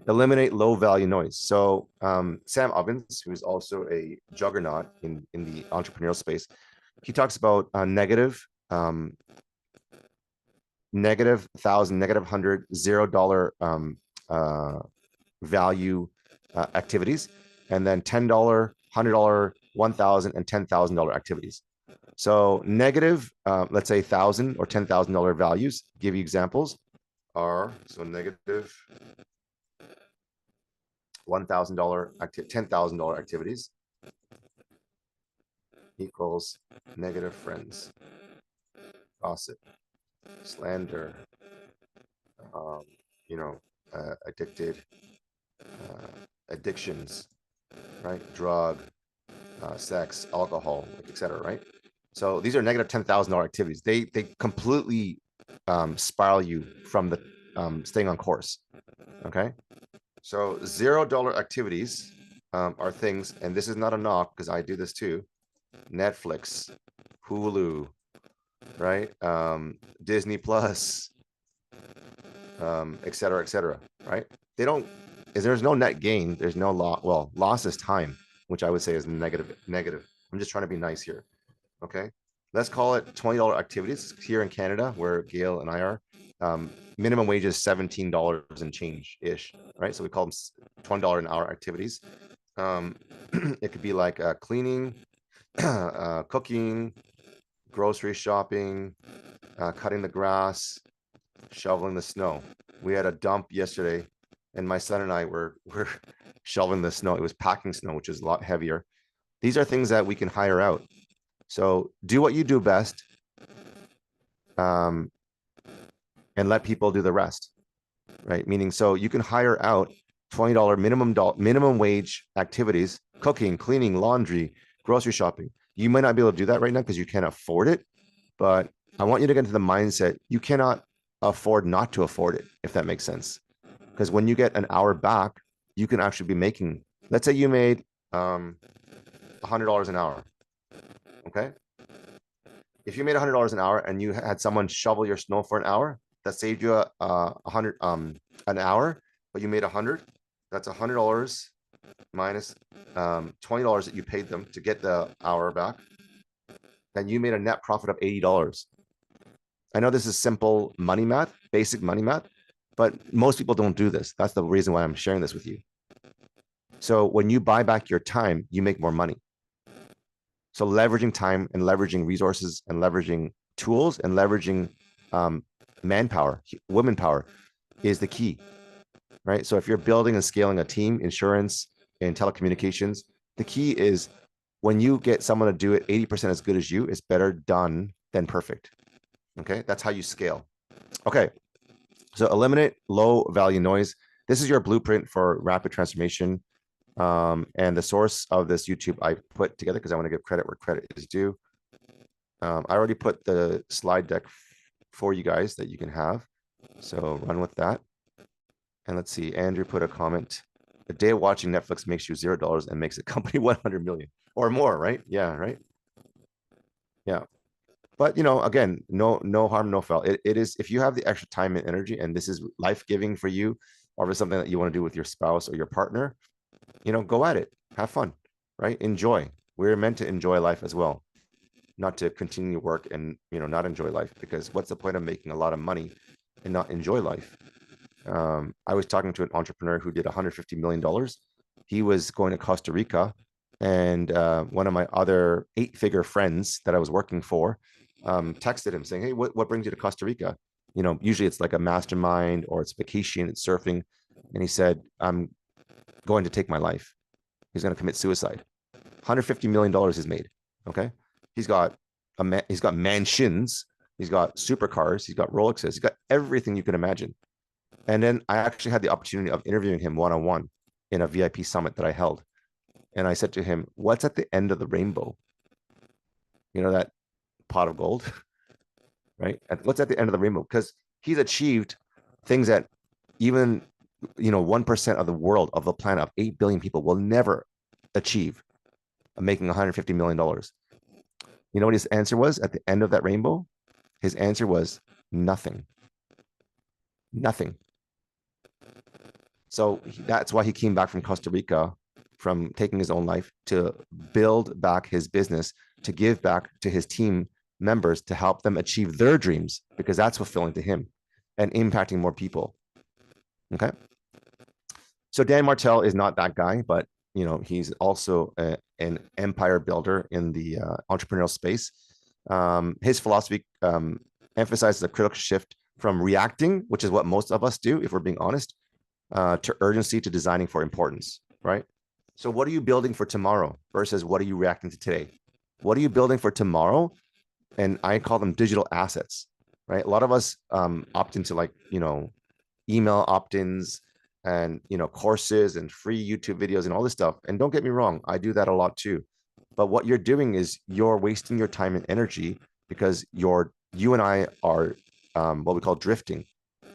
Eliminate low value noise. So Sam Ovens, who's also a juggernaut in the entrepreneurial space, he talks about negative 1,000, negative 100, $0 value activities, and then $10, $100, $1,000, and $10,000 activities. So negative, let's say 1,000 or $10,000 values. Give you examples are so negative $1,000 $10,000 activities equals negative friends, gossip, slander, addicted, addictions, right? Drug, sex, alcohol, etc. Right? So these are negative $10,000 activities. They completely spiral you from the staying on course. Okay. So $0 activities are things, and this is not a knock because I do this too. Netflix, Hulu, right? Disney Plus, et cetera, right? There's no net gain. There's no loss. Well, loss is time, which I would say is negative. I'm just trying to be nice here. Okay. Let's call it $20 activities here in Canada, where Gail and I are. Minimum wage is $17 and change ish, right? So we call them $20 an hour activities. It could be like cleaning, cooking, grocery shopping, cutting the grass, shoveling the snow. We had a dump yesterday, and my son and I were shoveling the snow. It was packing snow, which is a lot heavier. These are things that we can hire out. So do what you do best, and let people do the rest, right? Meaning, so you can hire out $20 minimum wage activities, cooking, cleaning, laundry, grocery shopping. You might not be able to do that right now because you can't afford it, but I want you to get into the mindset you cannot afford not to afford it, if that makes sense. Because when you get an hour back, you can actually be making, let's say you made $100 an hour. Okay. If you made $100 an hour and you had someone shovel your snow for an hour, that saved you a hundred an hour, but you made 100. That's $100 minus $20 that you paid them to get the hour back. Then you made a net profit of $80. I know this is simple money math, basic money math, but most people don't do this. That's the reason why I'm sharing this with you. So when you buy back your time, you make more money. So leveraging time and leveraging resources and leveraging tools and leveraging manpower, women power is the key, right? So if you're building and scaling a team, insurance and telecommunications, the key is when you get someone to do it 80% as good as you, it's better done than perfect. Okay, that's how you scale. Okay, so eliminate low value noise. This is your blueprint for rapid transformation. And the source of this YouTube I put together because I want to give credit where credit is due. I already put the slide deck for you guys that you can have. So run with that. And let's see, Andrew put a comment. A day of watching Netflix makes you $0 and makes a company 100 million or more, right? Yeah, right. Yeah. But you know, again, no harm, no foul. It is, if you have the extra time and energy and this is life-giving for you, or if it's something that you want to do with your spouse or your partner, you know, go at it, have fun, right? Enjoy. We're meant to enjoy life as well, not to continue work and, you know, not enjoy life, because what's the point of making a lot of money and not enjoy life? I was talking to an entrepreneur who did $150 million. He was going to Costa Rica, and one of my other 8-figure friends that I was working for texted him saying, hey, what brings you to Costa Rica? You know, usually it's like a mastermind or it's vacation, it's surfing. And he said, I'm going to take my life. He's going to commit suicide. $150 million is made. Okay. He's got mansions. He's got supercars. He's got Rolexes. He's got everything you can imagine. And then I actually had the opportunity of interviewing him one-on-one in a VIP summit that I held. And I said to him, what's at the end of the rainbow? You know, that pot of gold, right? And what's at the end of the rainbow? Because he's achieved things that even, you know, 1% of the world, of the planet, of 8 billion people will never achieve, making $150 million. You know what his answer was at the end of that rainbow? His answer was nothing. Nothing. So that's why he came back from Costa Rica, from taking his own life, to build back his business, to give back to his team members, to help them achieve their dreams, because that's fulfilling to him and impacting more people. Okay. So Dan Martell is not that guy, but you know, he's also an empire builder in the entrepreneurial space. His philosophy emphasizes a critical shift from reacting, which is what most of us do, if we're being honest, to urgency, to designing for importance, right? So what are you building for tomorrow versus what are you reacting to today? What are you building for tomorrow? And I call them digital assets, right? A lot of us opt into, like, you know, email opt-ins and, you know, courses and free YouTube videos and all this stuff. And don't get me wrong, I do that a lot too. But what you're doing is you're wasting your time and energy, because you and I are what we call drifting,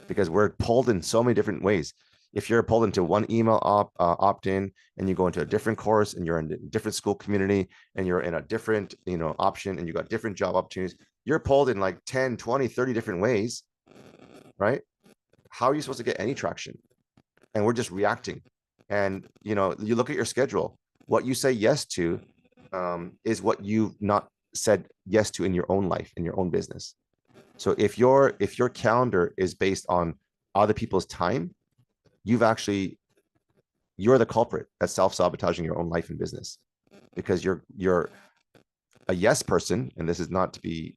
because we're pulled in so many different ways. If you're pulled into one email opt-in and you go into a different course and you're in a different school community and you're in a different, you know, option and you got different job opportunities, you're pulled in like 10, 20, 30 different ways, right? How are you supposed to get any traction? And we're just reacting. And, you know, you look at your schedule, what you say yes to is what you've not said yes to in your own life, in your own business. So if your calendar is based on other people's time, you're the culprit that's self-sabotaging your own life and business, because you're a yes person, and this is not to be,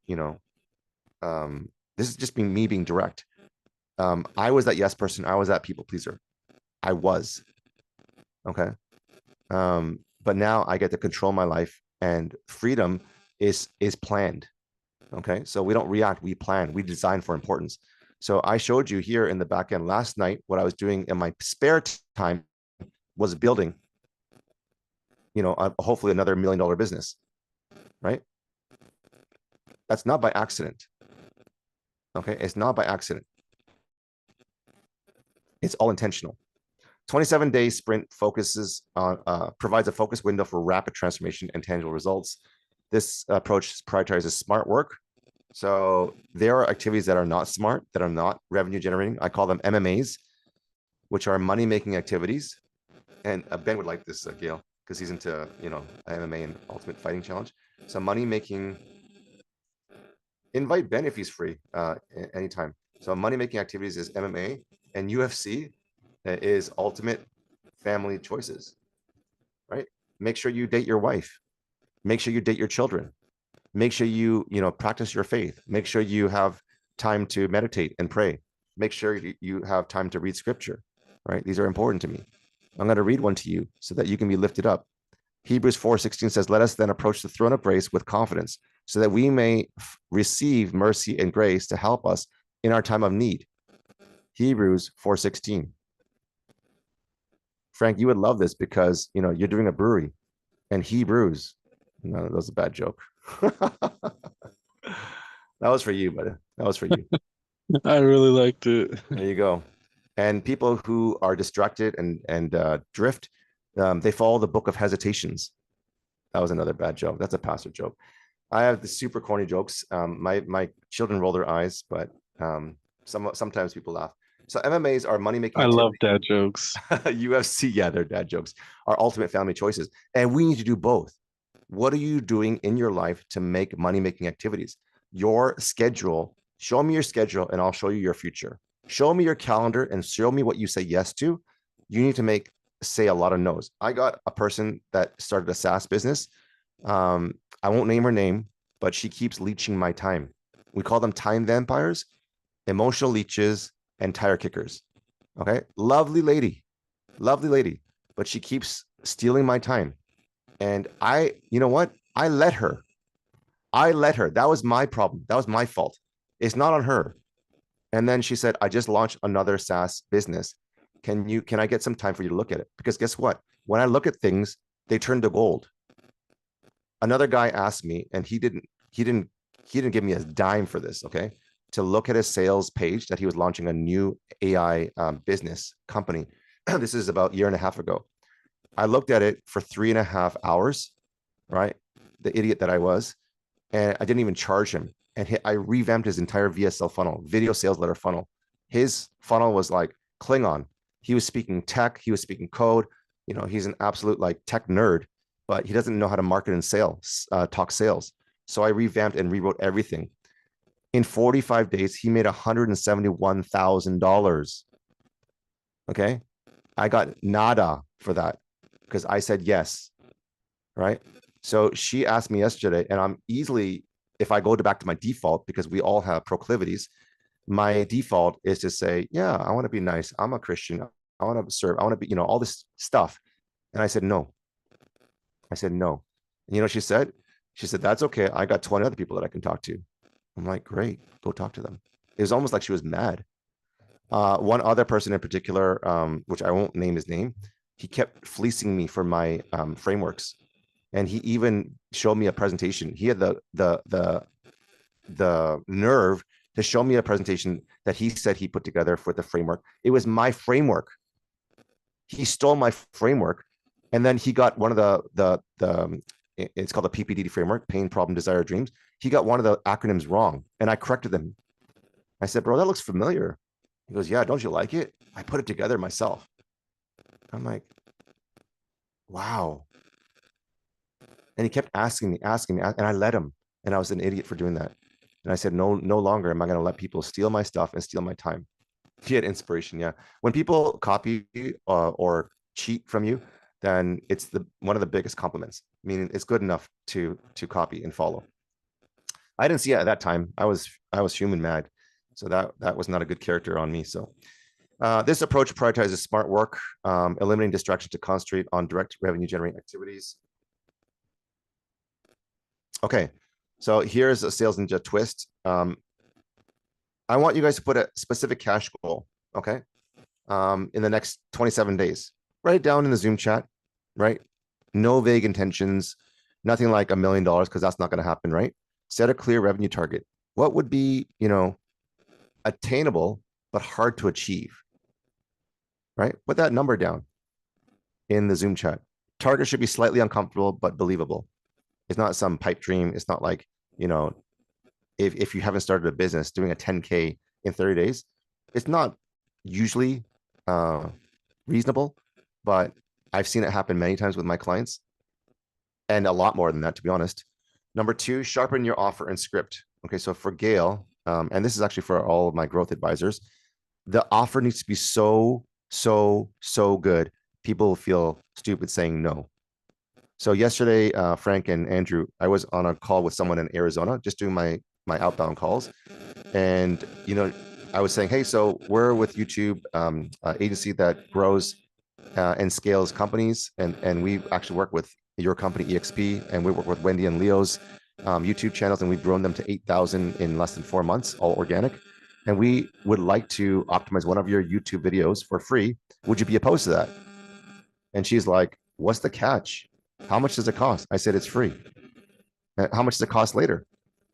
this is just me being direct. I was that yes person. I was that people pleaser. I was. Okay. But now I get to control my life, and freedom is planned. Okay. So we don't react, we plan, we design for importance. So I showed you here in the back end last night what I was doing in my spare time was building, hopefully another $1 million business, right? That's not by accident. Okay. It's not by accident. It's all intentional. 27-day sprint focuses on provides a focus window for rapid transformation and tangible results. This approach prioritizes smart work. So there are activities that are not smart, that are not revenue generating. I call them MMAs, which are money making activities. And Ben would like this, Gail, because he's into MMA and Ultimate Fighting Challenge. So money making. Invite Ben if he's free anytime. So money making activities is MMA, and UFC is Ultimate Family Choices, right? Make sure you date your wife. Make sure you date your children. Make sure you practice your faith. Make sure you have time to meditate and pray. Make sure you have time to read scripture, right? These are important to me. I'm going to read one to you so that you can be lifted up. Hebrews 4:16 says, "Let us then approach the throne of grace with confidence, so that we may receive mercy and grace to help us in our time of need." Hebrews 4:16. Frank, you would love this because you're doing a brewery, and Hebrews. No, that was a bad joke. That was for you, buddy. That was for you. I really liked it. There you go. And people who are distracted and drift, they follow the book of hesitations. That was another bad joke. That's a pastor joke. I have the super corny jokes. My children roll their eyes, but sometimes people laugh. So MMAs are money making. I love dad jokes. UFC, yeah, they're dad jokes. Are ultimate family choices, and we need to do both. What are you doing in your life to make money making activities? Your schedule. Show me your schedule, and I'll show you your future. Show me your calendar, and show me what you say yes to. You need to say a lot of no's. I got a person that started a SaaS business. I won't name her name, but she keeps leeching my time. We call them time vampires, emotional leeches, and tire kickers. Okay. Lovely lady, but she keeps stealing my time. And you know what? I let her. That was my problem. That was my fault. It's not on her. And then she said, "I just launched another SaaS business. Can I get some time for you to look at it?" Because guess what? When I look at things, they turn to gold. Another guy asked me, and he didn't give me a dime for this, okay, to look at his sales page that he was launching a new AI business company. This is about a year and a half ago. I looked at it for 3.5 hours, right? The idiot that I was. And I didn't even charge him. And I revamped his entire VSL funnel, video sales letter funnel. His funnel was like Klingon. He was speaking tech. He was speaking code. He's an absolute tech nerd, but he doesn't know how to market and talk sales. So I revamped and rewrote everything. In 45 days, he made $171,000. Okay. I got nada for that because I said yes. Right. So she asked me yesterday, and I'm easily, if I go back to my default, because we all have proclivities, my default is to say, yeah, I want to be nice. I'm a Christian. I want to serve. I want to be, all this stuff. And I said, no. And you know what she said? She said, "That's okay. I got 20 other people that I can talk to." I'm like, great, go talk to them. It was almost like she was mad. One other person in particular, which I won't name his name, he kept fleecing me for my frameworks. And he even showed me a presentation. He had the nerve to show me a presentation that he said he put together for the framework. It was my framework. He stole my framework, and then he got one of the it's called the PPDD framework, pain, problem, desire, dreams. He got one of the acronyms wrong, and I corrected them. I said, "Bro, that looks familiar." He goes, "Yeah, don't you like it? I put it together myself." I'm like, wow. And he kept asking me, and I let him. And I was an idiot for doing that. And I said, no longer am I going to let people steal my stuff and steal my time. He had inspiration, yeah. When people copy or cheat from you, then it's one of the biggest compliments. meaning it's good enough to copy and follow. I didn't see it at that time. I was human mad, so that was not a good character on me. So this approach prioritizes smart work, eliminating distraction to concentrate on direct revenue generating activities. Okay, so here's a sales ninja twist. I want you guys to put a specific cash goal, okay, in the next 27 days. Write it down in the Zoom chat, right? No vague intentions, nothing like $1 million, because that's not going to happen, right? Set a clear revenue target. What would be, attainable but hard to achieve, right? Put that number down in the Zoom chat. Target should be slightly uncomfortable but believable. It's not some pipe dream. It's not like, if you haven't started a business, doing a 10K in 30 days, it's not usually reasonable, but I've seen it happen many times with my clients, and a lot more than that, to be honest. Number 2, sharpen your offer and script. Okay, so for Gail, and this is actually for all of my growth advisors, the offer needs to be so good. People feel stupid saying no. So yesterday, Frank and Andrew, I was on a call with someone in Arizona, just doing my outbound calls. And, I was saying, hey, so we're with YouTube, agency that grows and scales companies. And we actually work with your company, EXP, and we work with Wendy and Leo's YouTube channels, and we've grown them to 8,000 in less than 4 months, all organic. And we would like to optimize one of your YouTube videos for free. Would you be opposed to that? And she's like, what's the catch? How much does it cost? I said, it's free. How much does it cost later?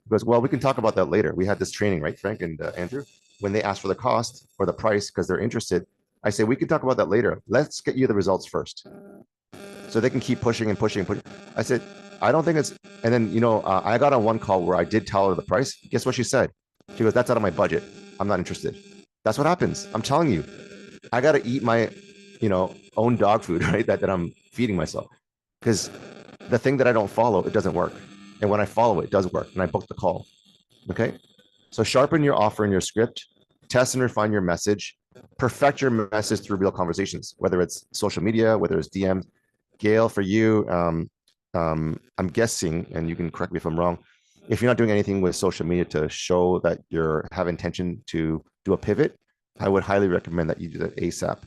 He goes, well, we can talk about that later. We had this training, right, Frank and Andrew? When they ask for the cost or the price because they're interested, I say, we can talk about that later. Let's get you the results first. So they can keep pushing and pushing and pushing. I said, I don't think it's, and then, I got on one call where I did tell her the price. Guess what she said? She goes, that's out of my budget. I'm not interested. That's what happens. I'm telling you, I got to eat my, own dog food, right? That I'm feeding myself. Because the thing that I don't follow, it doesn't work. And when I follow it, it does work. And I book the call. Okay. So sharpen your offer and your script, test and refine your message, perfect your message through real conversations, whether it's social media, whether it's DMs. Gail, for you, I'm guessing, and you can correct me if I'm wrong, if you're not doing anything with social media to show that you have intention to do a pivot, I would highly recommend that you do that ASAP.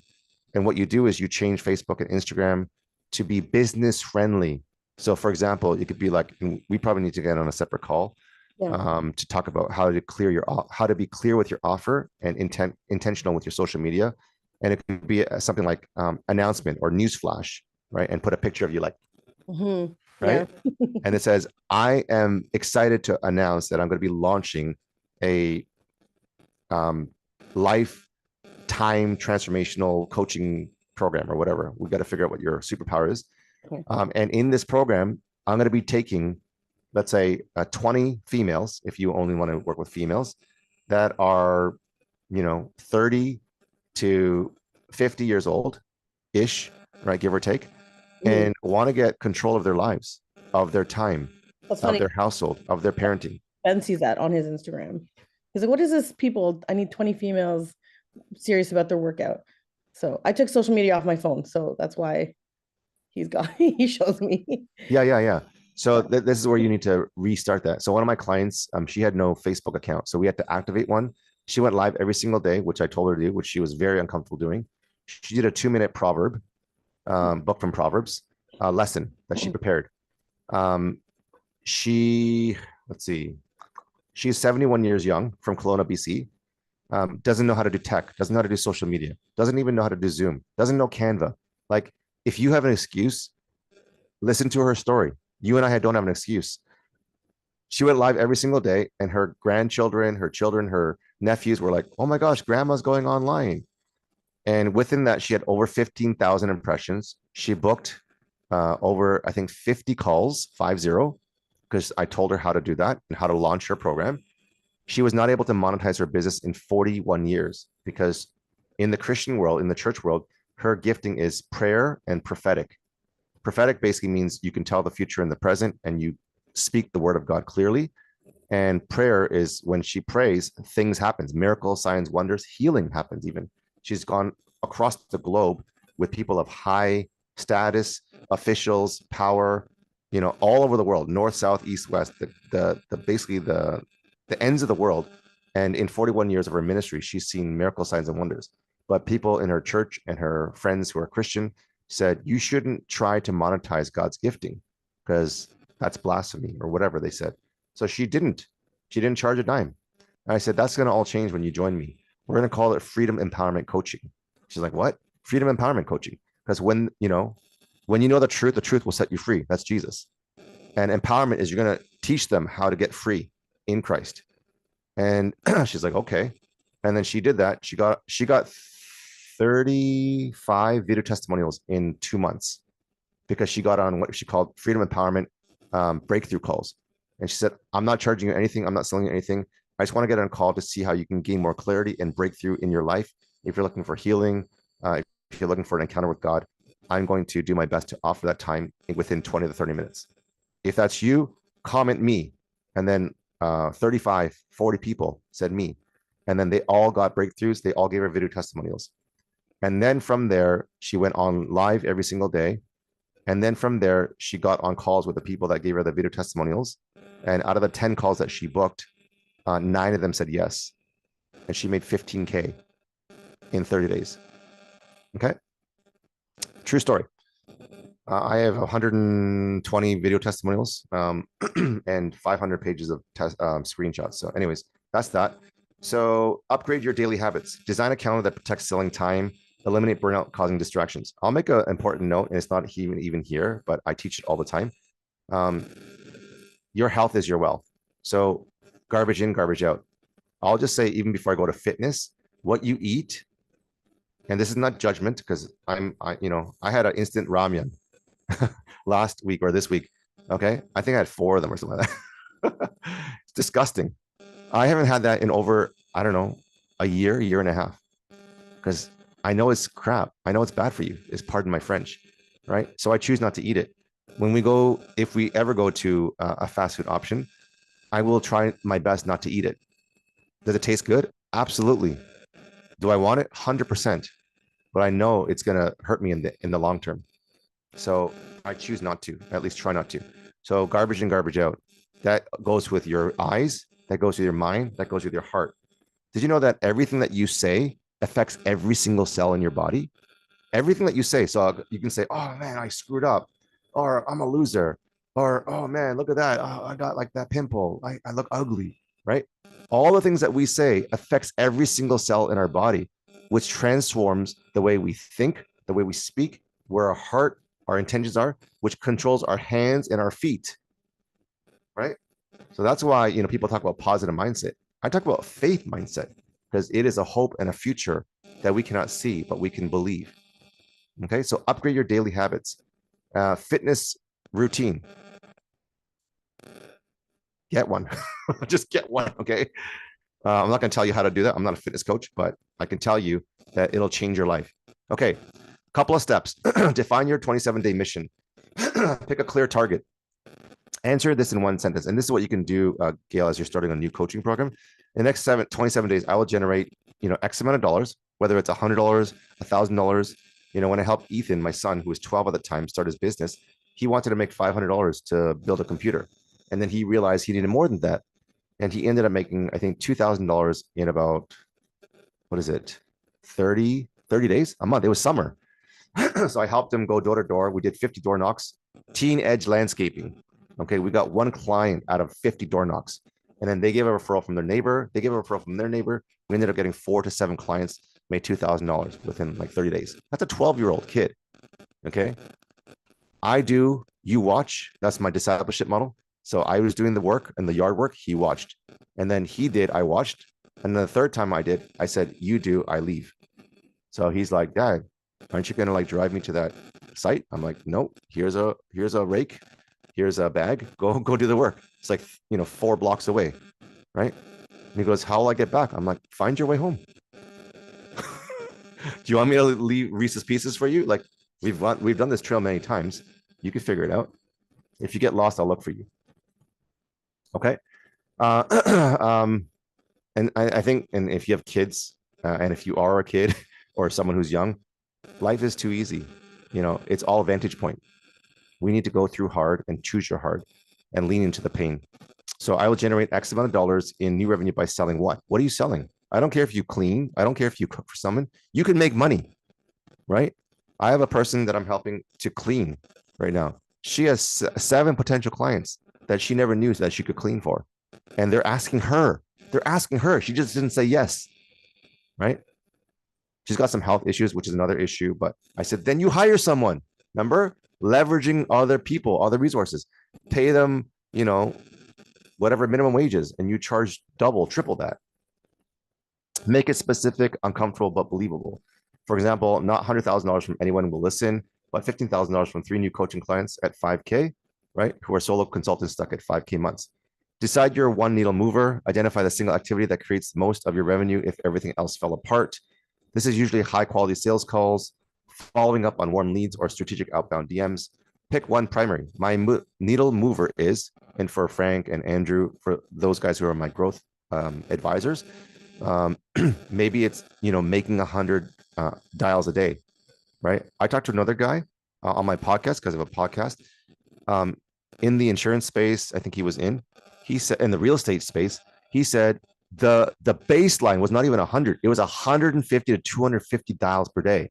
And what you do is you change Facebook and Instagram to be business friendly. So for example, it could be like, we probably need to get on a separate call to talk about how to be clear with your offer and intentional with your social media. And it could be something like announcement or news flash, right? And put a picture of you like, right? And it says, I am excited to announce that I'm going to be launching a lifetime transformational coaching program or whatever. We've got to figure out what your superpower is. And in this program, I'm going to be taking, let's say, 20 females, if you only want to work with females, that are, 30 to 50 years old ish, right? Give or take, and want to get control of their lives, of their time, of their household, of their parenting. Ben sees that on his Instagram. He's like, what is this people? I need 20 females serious about their workout. So I took social media off my phone. So that's why he shows me. Yeah. So this is where you need to restart that. So one of my clients, she had no Facebook account. So we had to activate one. She went live every single day, which I told her to do, which she was very uncomfortable doing. She did a 2-minute proverb, book from Proverbs, lesson that she prepared. Let's see, she's 71 years young, from Kelowna, BC. Doesn't know how to do tech, doesn't know how to do social media, doesn't even know how to do Zoom, doesn't know Canva. Like, if you have an excuse, listen to her story. You and I don't have an excuse. She went live every single day, and her grandchildren, her children, her nephews were like, oh my gosh, grandma's going online. And within that, she had over 15,000 impressions. She booked over, I think, 50 calls, 50, because I told her how to do that and how to launch her program. She was not able to monetize her business in 41 years because in the Christian world, in the church world, her gifting is prayer and prophetic. Prophetic basically means you can tell the future and the present, and you speak the word of God clearly. And prayer is when she prays, things happen, miracles, signs, wonders, healing happens even. She's gone across the globe with people of high status, officials, power, all over the world, north, south, east, west, the basically the ends of the world. And in 41 years of her ministry, she's seen miracle signs and wonders. But people in her church and her friends who are Christian said, you shouldn't try to monetize God's gifting because that's blasphemy or whatever they said. So she didn't charge a dime. And I said, that's going to all change when you join me. We're going to call it freedom empowerment coaching. She's like, what? Freedom empowerment coaching. Because when you know the truth will set you free. That's Jesus. And empowerment is you're going to teach them how to get free in Christ. And she's like, okay. And then she did that. She got 35 video testimonials in 2 months because she got on what she called freedom empowerment breakthrough calls. And she said, I'm not charging you anything. I'm not selling you anything. I just want to get on a call to see how you can gain more clarity and breakthrough in your life. If you're looking for healing, if you're looking for an encounter with God, I'm going to do my best to offer that time within 20 to 30 minutes. If that's you, comment me. And then 35, 40 people said me. And then they all got breakthroughs. They all gave her video testimonials. And then from there, she went on live every single day. And then from there, she got on calls with the people that gave her the video testimonials. And out of the 10 calls that she booked, 9 of them said yes. And she made 15K in 30 days. Okay. True story. I have 120 video testimonials and 500 pages of screenshots. So anyways, that's that. So upgrade your daily habits. Design a calendar that protects selling time. Eliminate burnout causing distractions. I'll make an important note, and it's not even here, but I teach it all the time. Your health is your wealth. So garbage in, garbage out. I'll just say, even before I go to fitness, what you eat, and this is not judgment because I had an instant ramen last week or this week. Okay. I think I had 4 of them or something like that. It's disgusting. I haven't had that in over, I don't know, a year and a half, because I know it's crap. I know it's bad for you. It's, pardon my French, right? So I choose not to eat it. If we ever go to a fast food option, I will try my best not to eat it. Does it taste good? Absolutely. Do I want it? 100%. But I know it's going to hurt me in the long term. So I choose not to, at least try not to. So garbage in, garbage out. That goes with your eyes. That goes with your mind. That goes with your heart. Did you know that everything that you say affects every single cell in your body? Everything that you say. So you can say, oh man, I screwed up, or I'm a loser, or oh man, look at that. Oh, I got like that pimple. I look ugly, right? All the things that we say affects every single cell in our body, which transforms the way we think, the way we speak, where our heart, our intentions are, which controls our hands and our feet, right? So that's why, people talk about positive mindset. I talk about faith mindset, because it is a hope and a future that we cannot see, but we can believe. Okay, so upgrade your daily habits. Fitness routine. Get one. Just get one, okay? I'm not going to tell you how to do that. I'm not a fitness coach, but I can tell you that it'll change your life. Okay, couple of steps. Define your 27-day mission. Pick a clear target. Answer this in one sentence. And this is what you can do, Gail, as you're starting a new coaching program. In the next 27 days, I will generate, X amount of dollars, whether it's $100, $1,000. When I helped Ethan, my son, who was 12 at the time, start his business, he wanted to make $500 to build a computer. And then he realized he needed more than that. And he ended up making, I think, $2,000 in about, 30 days, a month. It was summer. So I helped him go door to door. We did 50 door knocks, teen edge landscaping. Okay, we got 1 client out of 50 door knocks. And then they gave a referral from their neighbor. They gave a referral from their neighbor. We ended up getting 4 to 7 clients, made $2,000 within like 30 days. That's a 12-year-old kid. Okay. I do, you watch. That's my discipleship model. So I was doing the work and the yard work. He watched. And then he did, I watched. And then the third time I did, I said, you do, I leave. So he's like, Dad, aren't you going to like drive me to that site? I'm like, nope, here's a rake. Here's a bag, go do the work. It's like, 4 blocks away, right? And he goes, how will I get back? I'm like, find your way home. Do you want me to leave Reese's Pieces for you? Like, we've done this trail many times. You can figure it out. If you get lost, I'll look for you. Okay. And I think, and if you have kids, and if you are a kid or someone who's young, life is too easy. It's all vantage point. We need to go through hard and choose your hard and lean into the pain. So I will generate X amount of dollars in new revenue by selling what? What are you selling? I don't care if you clean. I don't care if you cook for someone. You can make money, right? I have a person that I'm helping to clean right now. She has 7 potential clients that she never knew that she could clean for. And they're asking her. They're asking her. She just didn't say yes, right? She's got some health issues, which is another issue. But I said, then you hire someone. Remember? Leveraging other people, other resources. Pay them, whatever minimum wages, and you charge double, triple that. Make it specific, uncomfortable, but believable. For example, not $100,000 from anyone will listen, but $15,000 from 3 new coaching clients at 5K, right? Who are solo consultants stuck at 5K months. Decide your one needle mover. Identify the single activity that creates most of your revenue if everything else fell apart. This is usually high quality sales calls, following up on warm leads, or strategic outbound DMs. Pick one primary. My needle mover is, and for Frank and Andrew, for those guys who are my growth advisors, maybe it's making 100 dials a day, right? I talked to another guy on my podcast because of a podcast in the insurance space. I think he was in. He said in the real estate space, he said the baseline was not even 100. It was 150 to 250 dials per day.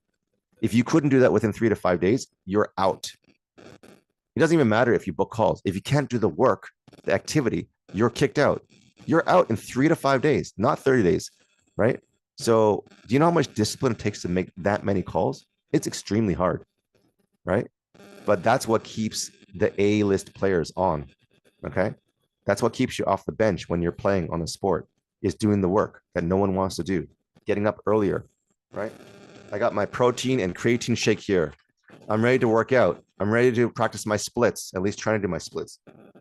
If you couldn't do that within 3 to 5 days, you're out. It doesn't even matter if you book calls. If you can't do the work, the activity, you're kicked out. You're out in 3 to 5 days, not 30 days, right? So do you know how much discipline it takes to make that many calls? It's extremely hard, right? But that's what keeps the A-list players on, okay? That's what keeps you off the bench when you're playing on a sport, is doing the work that no one wants to do, getting up earlier, right? I got my protein and creatine shake here. I'm ready to work out. I'm ready to practice my splits, at least trying to do my splits.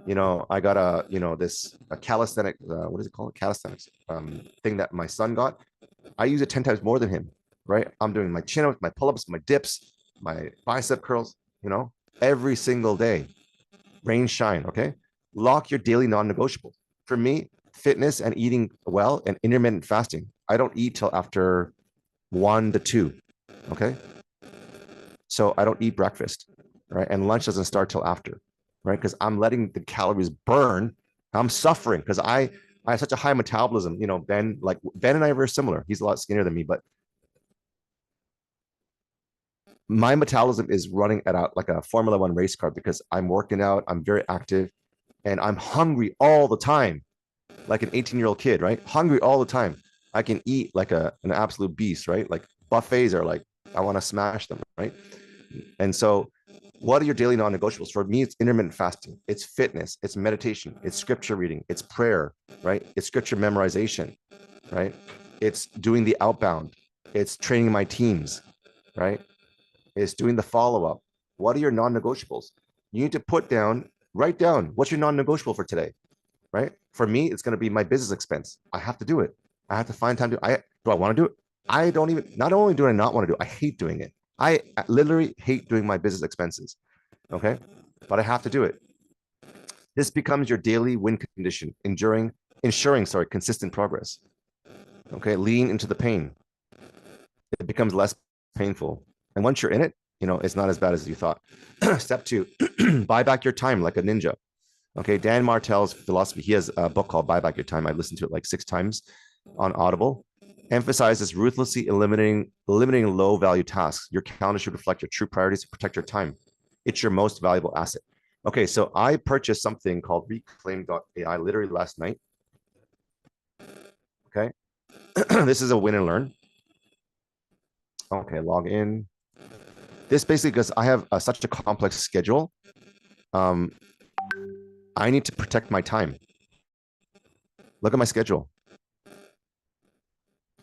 I got a calisthenic, what is it called? Calisthenics thing that my son got. I use it 10 times more than him, right? I'm doing my chin-ups, my pull-ups, my dips, my bicep curls, every single day. Rain, shine, okay? Lock your daily non-negotiables. For me, fitness and eating well and intermittent fasting. I don't eat till after 1 to 2, okay? So I don't eat breakfast, right? And lunch doesn't start till after, right? Because I'm letting the calories burn. I'm suffering because I have such a high metabolism. Ben and I are very similar. He's a lot skinnier than me, but my metabolism is running at like a Formula One race car because I'm working out, I'm very active, and I'm hungry all the time, like an 18-year-old kid, right? Hungry all the time. I can eat like an absolute beast, right? Like buffets are like, I want to smash them, right? And so what are your daily non-negotiables? For me, it's intermittent fasting, it's fitness, it's meditation, it's scripture reading, it's prayer, right? It's scripture memorization, right? It's doing the outbound, it's training my teams, right? It's doing the follow-up. What are your non-negotiables? You need to write down what's your non-negotiable for today, right? For me, it's going to be my business expense. I have to do it. I have to find time do I want to do it? I don't even, not only do I not want to do it, I hate doing it. I literally hate doing my business expenses, okay? But I have to do it. This becomes your daily win condition, ensuring consistent progress, okay? Lean into the pain. It becomes less painful. And once you're in it, it's not as bad as you thought. Step 2, buy back your time like a ninja. Okay, Dan Martell's philosophy, he has a book called Buy Back Your Time. I listened to it like 6 times on Audible. Emphasizes ruthlessly eliminating low value tasks. Your calendar should reflect your true priorities to protect your time. It's your most valuable asset. Okay, so I purchased something called Reclaim.ai literally last night. Okay, this is a win and learn. Okay, log in. This basically, because I have such a complex schedule, I need to protect my time. Look at my schedule.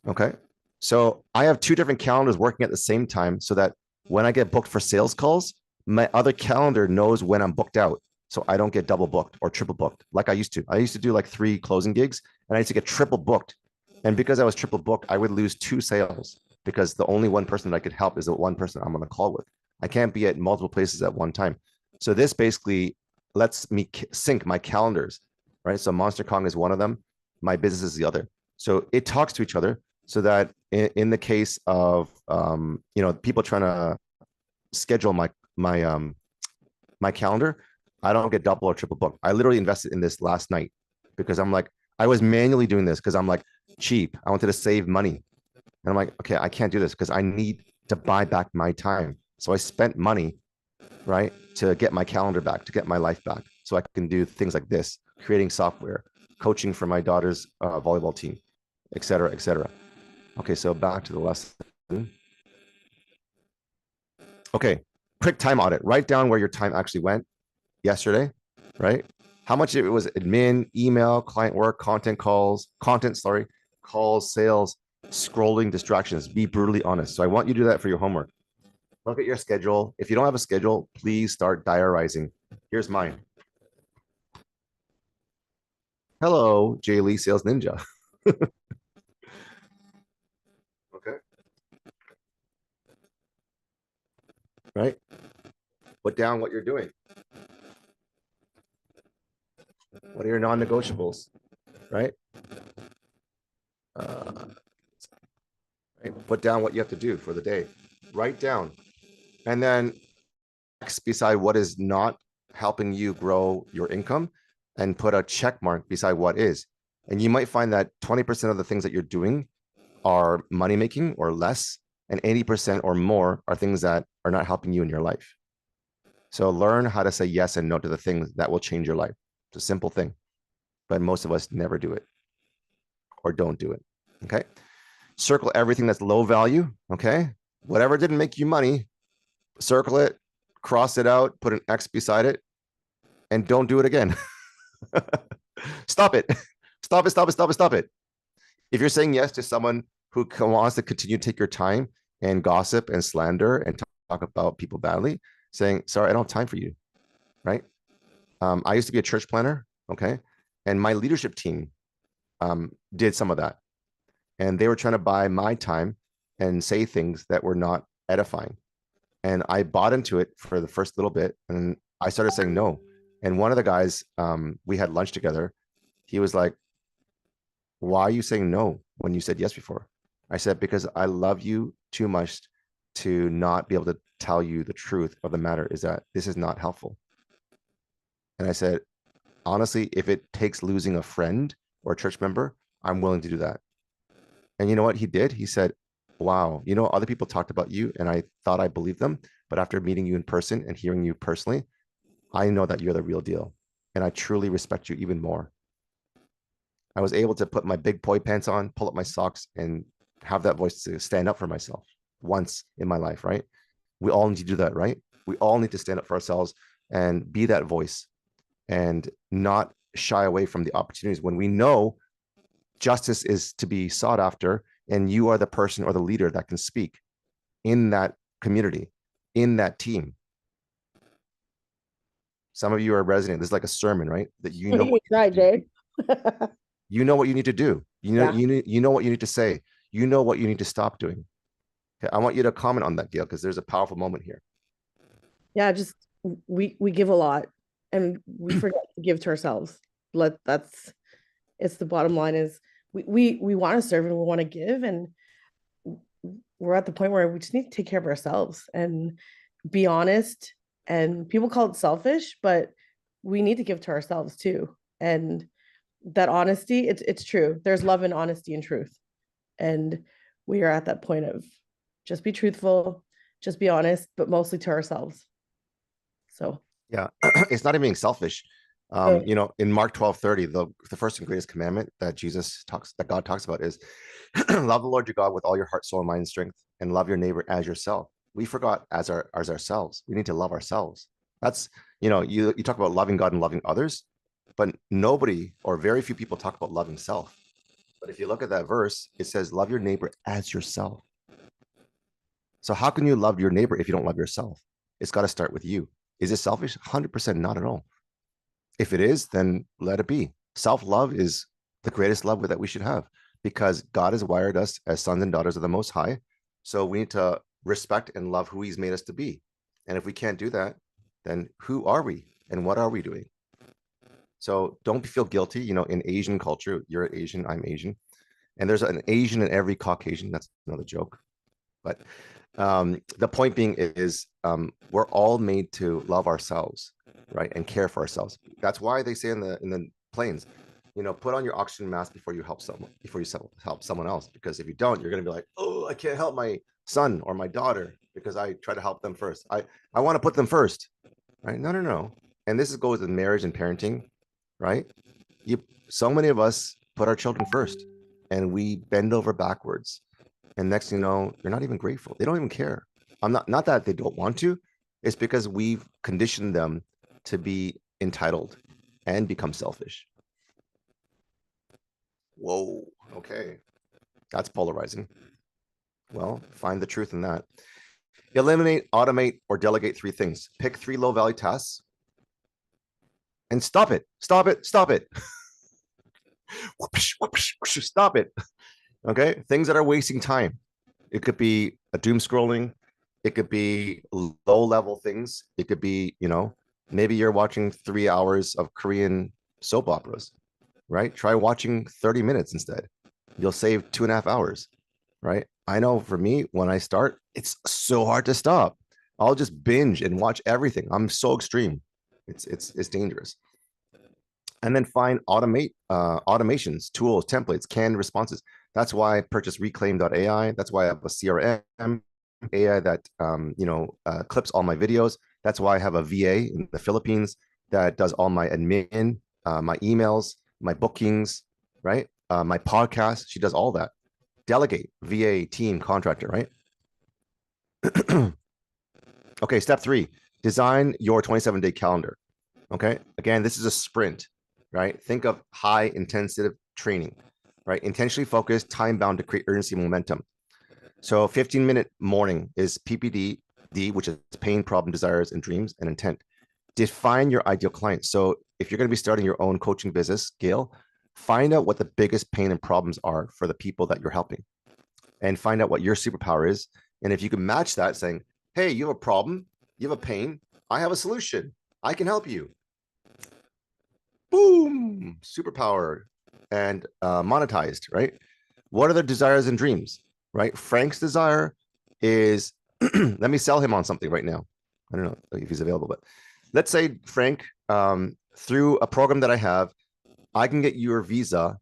Okay. So I have 2 different calendars working at the same time so that when I get booked for sales calls, my other calendar knows when I'm booked out. So I don't get double booked or triple booked like I used to. I used to do like 3 closing gigs and I used to get triple booked. And because I was triple booked, I would lose 2 sales because the only one person that I could help is the one person I'm on a call with. I can't be at multiple places at one time. So this basically lets me sync my calendars, right? So Monster Kong is one of them. My business is the other. So it talks to each other so that in the case of, people trying to schedule my my calendar, I don't get double or triple booked. I literally invested in this last night because I'm like, I was manually doing this because I'm like cheap. I wanted to save money. And I'm like, okay, I can't do this because I need to buy back my time. So I spent money, right, to get my calendar back, to get my life back. So I can do things like this, creating software, coaching for my daughter's volleyball team, et cetera, et cetera. Okay, so back to the lesson. Okay, quick time audit. Write down where your time actually went yesterday, right? How much it was admin, email, client work, content, calls, sales, scrolling, distractions. Be brutally honest. So I want you to do that for your homework. Look at your schedule. If you don't have a schedule, please start diarizing. Here's mine. Hello, Jay Lee, Sales Ninja. Okay. Right? Put down what you're doing. What are your non-negotiables? Right? Right? Put down what you have to do for the day. Write down. And then X beside what is not helping you grow your income and put a check mark beside what is. And you might find that 20% of the things that you're doing are money making or less, and 80% or more are things that are not helping you in your life. So learn how to say yes and no to the things that will change your life. It's a simple thing, but most of us never do it or don't do it. Okay. Circle everything that's low value. Okay. Whatever didn't make you money, circle it, cross it out, put an X beside it, and don't do it again. Stop it. Stop it. Stop it. Stop it. Stop it. If you're saying yes to someone who wants to continue to take your time and gossip and slander and talk about people badly, saying, sorry, I don't have time for you. Right. I used to be a church planner. Okay. And my leadership team did some of that. And they were trying to buy my time and say things that were not edifying. And I bought into it for the first little bit. And I started saying no. And one of the guys, we had lunch together. He was like, why are you saying no when you said yes before? I said, because I love you too much to not be able to tell you the truth of the matter is that this is not helpful. And I said, honestly, if it takes losing a friend or a church member, I'm willing to do that. And you know what he did? He said, wow, you know, other people talked about you and I thought I believed them. But after meeting you in person and hearing you personally, I know that you're the real deal. And I truly respect you even more. I was able to put my big boy pants on, pull up my socks, and have that voice to stand up for myself once in my life, right? We all need to do that, right? We all need to stand up for ourselves and be that voice and not shy away from the opportunities when we know justice is to be sought after and you are the person or the leader that can speak in that community, in that team. Some of you are resident. This is like a sermon, right? That you know. Right, Jay. You know what you need to do. You know, Yeah. you know what you need to say. You know what you need to stop doing. Okay, I want you to comment on that, Gail, because there's a powerful moment here. Yeah, just we give a lot and we forget to give to ourselves. It's the bottom line is we want to serve and we want to give, and we're at the point where we just need to take care of ourselves and be honest. And people call it selfish, but we need to give to ourselves too. And that honesty, it's true. There's love in honesty and truth. And we are at that point of just be truthful, just be honest, but mostly to ourselves. So yeah, it's not even being selfish. You know, in Mark 12:30, the first and greatest commandment that God talks about is love the Lord your God with all your heart, soul, mind, and strength, and love your neighbor as yourself. We forgot as ourselves. We need to love ourselves. That's, you know, you talk about loving God and loving others, but nobody or very few people talk about loving self. But if you look at that verse, it says, love your neighbor as yourself. So how can you love your neighbor if you don't love yourself? It's got to start with you. Is it selfish? 100% not at all. If it is, then let it be. Self-love is the greatest love that we should have because God has wired us as sons and daughters of the Most High. So we need to respect and love who he's made us to be. And if we can't do that, then who are we and what are we doing? So don't feel guilty. You know, in Asian culture, you're Asian, I'm Asian. And there's an Asian in every Caucasian. That's another joke. But the point being is we're all made to love ourselves, right, and care for ourselves. That's why they say in the planes, put on your oxygen mask before you help help someone else, because if you don't, you're going to be like, oh, I can't help my son or my daughter because I try to help them first. I want to put them first, right? No. And this goes with marriage and parenting, right? So many of us put our children first, and we bend over backwards, and next thing you know, they're not even grateful. They don't even care. I'm not that they don't want to. It's because we've conditioned them to be entitled and become selfish. Whoa. Okay. That's polarizing. Well, find the truth in that. Eliminate, automate, or delegate 3 things. Pick 3 low-value tasks and stop it. Stop it. Stop it. Stop it. Okay. Things that are wasting time. It could be a doom scrolling. It could be low-level things. It could be, maybe you're watching 3 hours of Korean soap operas, right? Try watching 30 minutes instead. You'll save 2.5 hours, right? I know for me, when I start, it's so hard to stop. I'll just binge and watch everything. I'm so extreme. It's dangerous. And then find automations, tools, templates, canned responses. That's why I purchased reclaim.ai. That's why I have a CRM AI that clips all my videos. That's why I have a VA in the Philippines that does all my admin, my emails, my bookings, right? My podcast. She does all that. Delegate, VA, team, contractor, right? Okay, step 3, design your 27-day calendar. Okay, again, this is a sprint, right? Think of high intensive training, right? Intentionally focused, time bound to create urgency and momentum. So 15-minute morning is PPD, which is pain, problem, desires, and dreams, and intent. Define your ideal client. So if you're going to be starting your own coaching business, Gail, find out what the biggest pain and problems are for the people that you're helping, and find out what your superpower is. And if you can match that, saying, hey, you have a problem, you have a pain, I have a solution, I can help you. Boom, superpower, and monetized, right? What are the desires and dreams, right? Frank's desire is, let me sell him on something right now. I don't know if he's available, but let's say, Frank, through a program that I have, I can get your visa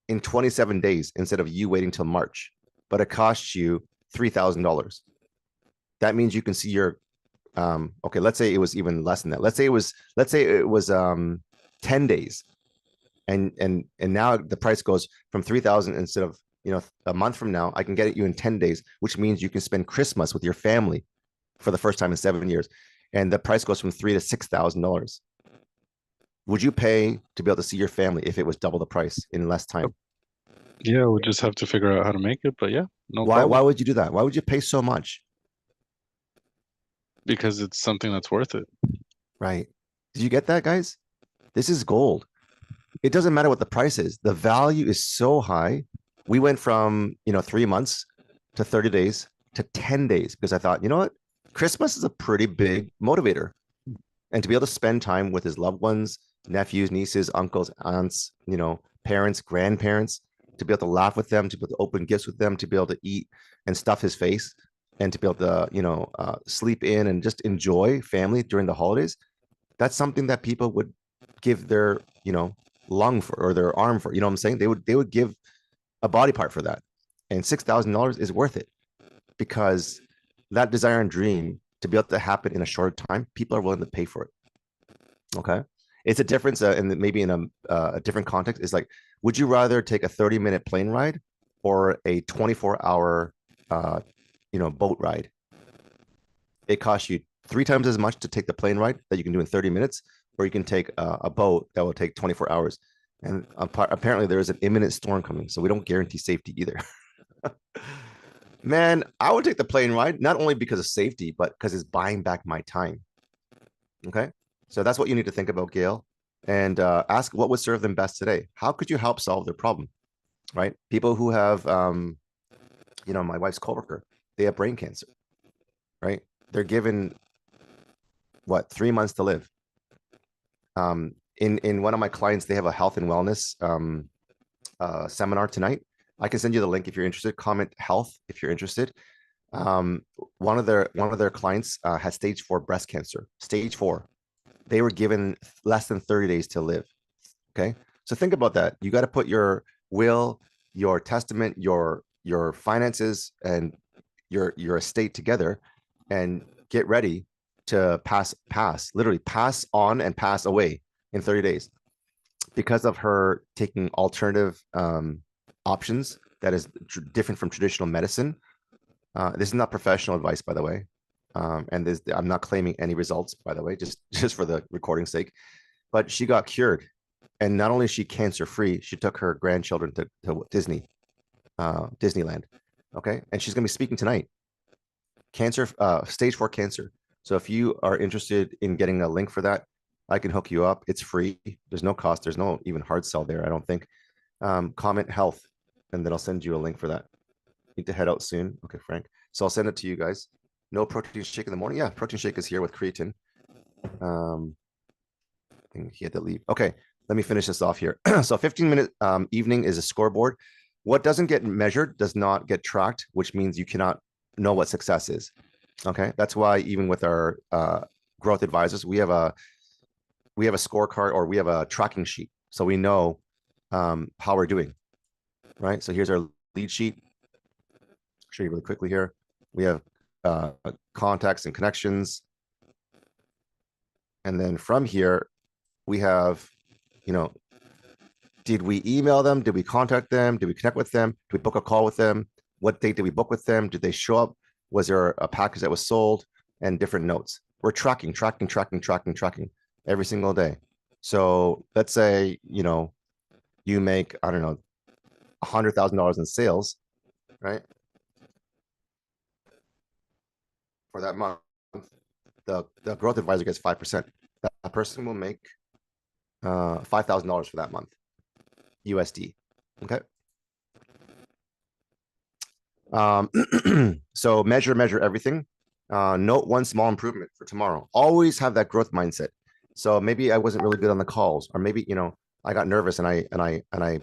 in 27 days instead of you waiting till March, but it costs you $3,000. That means you can see your, okay, let's say it was even less than that. Let's say it was 10 days. And now the price goes from 3,000 instead of, a month from now, I can get it you in 10 days, which means you can spend Christmas with your family for the first time in 7 years. And the price goes from $3,000 to $6,000. Would you pay to be able to see your family if it was double the price in less time? Yeah, we'll just have to figure out how to make it, but yeah, no Why problem. would you do that? Why would you pay so much? Because it's something that's worth it. Right. Did you get that, guys? This is gold. It doesn't matter what the price is. The value is so high. We went from, 3 months to 30 days to 10 days because I thought, you know what? Christmas is a pretty big motivator. And to be able to spend time with his loved ones, nephews, nieces, uncles, aunts, parents, grandparents, to be able to laugh with them, to be able to open gifts with them, to be able to eat and stuff his face, and to be able to, sleep in and just enjoy family during the holidays. That's something that people would give their, lung for, or their arm for, what I'm saying? They would give a body part for that. And $6,000 is worth it, because that desire and dream to be able to happen in a short time, people are willing to pay for it. Okay. It's a difference, and maybe in a different context is like, would you rather take a 30-minute plane ride or a 24-hour, boat ride? It costs you 3 times as much to take the plane ride that you can do in 30 minutes, or you can take a boat that will take 24 hours. And apparently there is an imminent storm coming, so we don't guarantee safety either. Man, I would take the plane ride, not only because of safety, but because it's buying back my time. Okay. So that's what you need to think about, Gail, and ask what would serve them best today. How could you help solve their problem? Right. People who have, my wife's coworker, they have brain cancer, right? They're given 3 months to live. In one of my clients, they have a health and wellness seminar tonight. I can send you the link if you're interested. Comment health if you're interested. One of their clients had stage 4 breast cancer. Stage 4. They were given less than 30 days to live. Okay, so think about that. You got to put your will, your testament, your finances, and your estate together, and get ready to literally pass on and pass away in 30 days because of her taking alternative options that is different from traditional medicine. This is not professional advice, by the way. And I'm not claiming any results, by the way, just for the recording's sake. But she got cured. And not only is she cancer free, she took her grandchildren to Disneyland. Okay. And she's going to be speaking tonight. Cancer, stage 4 cancer. So if you are interested in getting a link for that, I can hook you up. It's free. There's no cost. There's no even hard sell there, I don't think. Comment health, and then I'll send you a link for that. Need to head out soon. Okay, Frank. So I'll send it to you guys. No protein shake in the morning. Yeah, protein shake is here with creatine. I think he had to leave. Okay, let me finish this off here. So 15-minute evening is a scoreboard. What doesn't get measured does not get tracked, which means you cannot know what success is. Okay, that's why even with our growth advisors, we have a scorecard, or we have a tracking sheet, so we know how we're doing. Right. So here's our lead sheet. I'll show you really quickly here. We have contacts and connections, and then from here we have, did we email them? Did we contact them? Did we connect with them? Did we book a call with them? What date did we book with them? Did they show up? Was there a package that was sold? And different notes. We're tracking every single day. So let's say, you make, I don't know, $100,000 in sales, right? For that month, the growth advisor gets 5%. That person will make $5,000 for that month, USD. Okay. So measure everything. Note one small improvement for tomorrow. Always have that growth mindset. So maybe I wasn't really good on the calls, or maybe, I got nervous and I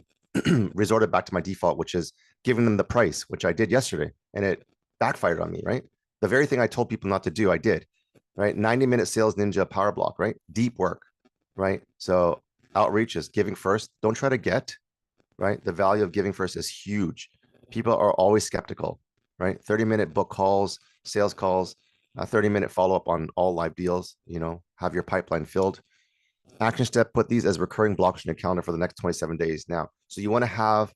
resorted back to my default, which is giving them the price, which I did yesterday, and it backfired on me, right? The very thing I told people not to do, I did, right? 90-minute sales ninja power block, right? Deep work, right? So outreach is giving first. Don't try to get, right? The value of giving first is huge. People are always skeptical, right? 30-minute book calls, sales calls, 30-minute follow-up on all live deals, have your pipeline filled. Action step, put these as recurring blocks in your calendar for the next 27 days now. So you want to have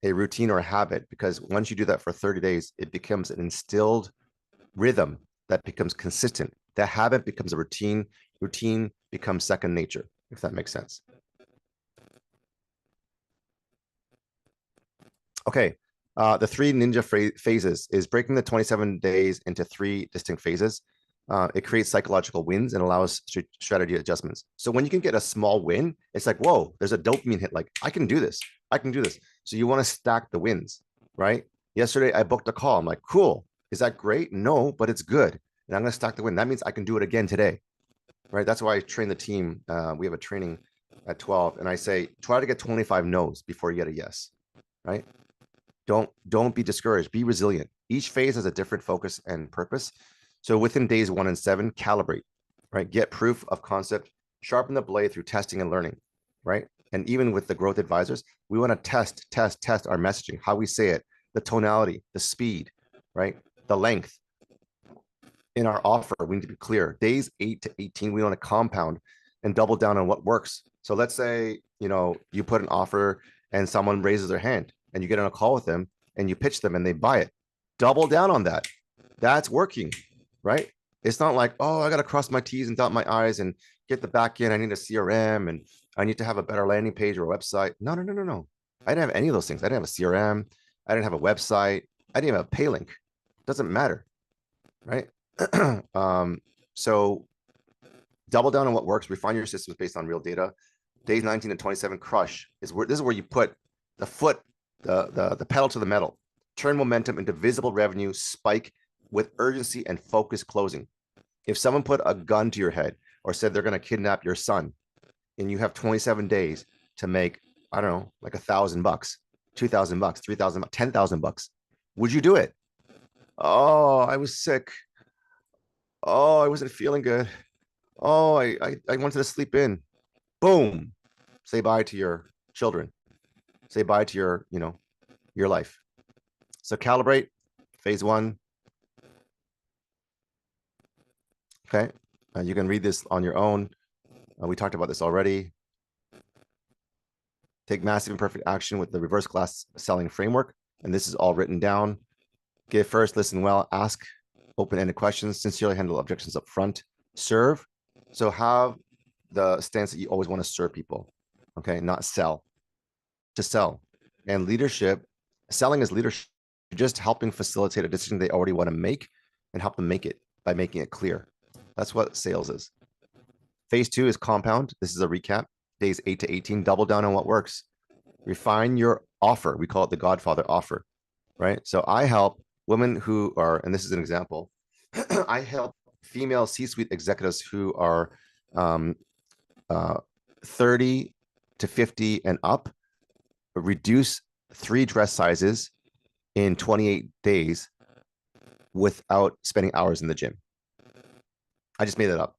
a routine or a habit, because once you do that for 30 days, it becomes an instilled rhythm that becomes consistent. That habit becomes a routine. Routine becomes second nature, if that makes sense. Okay. The 3 ninja phases is breaking the 27 days into 3 distinct phases. It creates psychological wins and allows strategy adjustments. So when you can get a small win, it's like, whoa, there's a dopamine hit. Like, I can do this. I can do this. So you want to stack the wins, right? Yesterday, I booked a call. I'm like, cool. Is that great? No, but it's good. And I'm going to stack the win. That means I can do it again today, right? That's why I train the team. We have a training at 12, and I say, try to get 25 no's before you get a yes, right? Don't be discouraged. Be resilient. Each phase has a different focus and purpose. So within days 1 and 7, calibrate, right? Get proof of concept, sharpen the blade through testing and learning, right? And even with the growth advisors, we want to test our messaging, how we say it, the tonality, the speed, right? The length. In our offer, we need to be clear. Days 8 to 18, we want to compound and double down on what works. So let's say, you put an offer and someone raises their hand and you get on a call with them and you pitch them and they buy it. Double down on that. That's working, right? It's not like, oh, I got to cross my T's and dot my I's and get the back end. I need a CRM and I need to have a better landing page or a website. No. I didn't have any of those things. I didn't have a CRM. I didn't have a website. I didn't have a pay link. Doesn't matter, right? So double down on what works. Refine your systems based on real data. Days 19 to 27, crush is where this is where you put the foot, the pedal to the metal. Turn momentum into visible revenue, spike with urgency and focus closing. If someone put a gun to your head or said they're going to kidnap your son, and you have 27 days to make, I don't know, like $1,000, $2,000, $3,000, $10,000, would you do it? Oh, I was sick. Oh, I wasn't feeling good. Oh, I wanted to sleep in. Boom. Say bye to your children. Say bye to your, your life. So calibrate, phase one. Okay. You can read this on your own. We talked about this already. Take massive imperfect action with the reverse class selling framework. And this is all written down. Give first, listen well, ask open-ended questions, sincerely handle objections up front, serve. So have the stance that you always want to serve people, okay? Not sell, to sell. And leadership, selling is leadership. You're just helping facilitate a decision they already want to make and help them make it by making it clear. That's what sales is. Phase two is compound. This is a recap. Days 8 to 18, double down on what works. Refine your offer. We call it the Godfather offer, right? So I help women who are, and this is an example, I help female C-suite executives who are 30 to 50 and up reduce 3 dress sizes in 28 days without spending hours in the gym. I just made that up.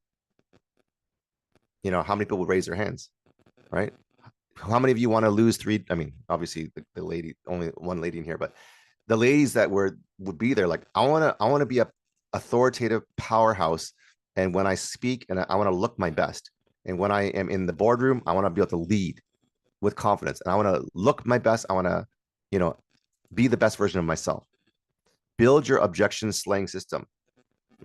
How many people would raise their hands, right? How many of you want to lose 3? I mean, obviously the lady, only one lady in here, but the ladies that would be there, like, I want to be a authoritative powerhouse. And when I speak, and I want to look my best. And when I am in the boardroom, I want to be able to lead with confidence. And I want to look my best. I want to, be the best version of myself. Build your objection slaying system.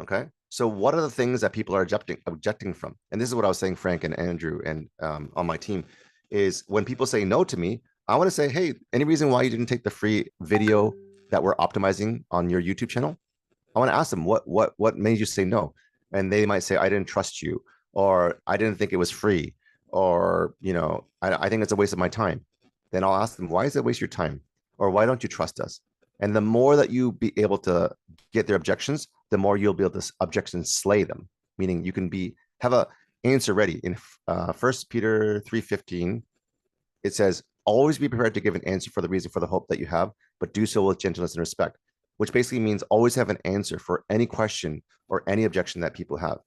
Okay. So what are the things that people are objecting from? And this is what I was saying, Frank and Andrew, and on my team, is when people say no to me, I want to say, hey, any reason why you didn't take the free video that we're optimizing on your YouTube channel? I want to ask them what made you say no? And they might say, I didn't trust you, or I didn't think it was free, or, I think it's a waste of my time. Then I'll ask them, why is it a waste of your time? Or why don't you trust us? And the more that you be able to get their objections, the more you'll be able to objection slay them. Meaning you can have a answer ready. In 1 Peter 3:15, it says, always be prepared to give an answer for the reason for the hope that you have, but do so with gentleness and respect, which basically means always have an answer for any question or any objection that people have.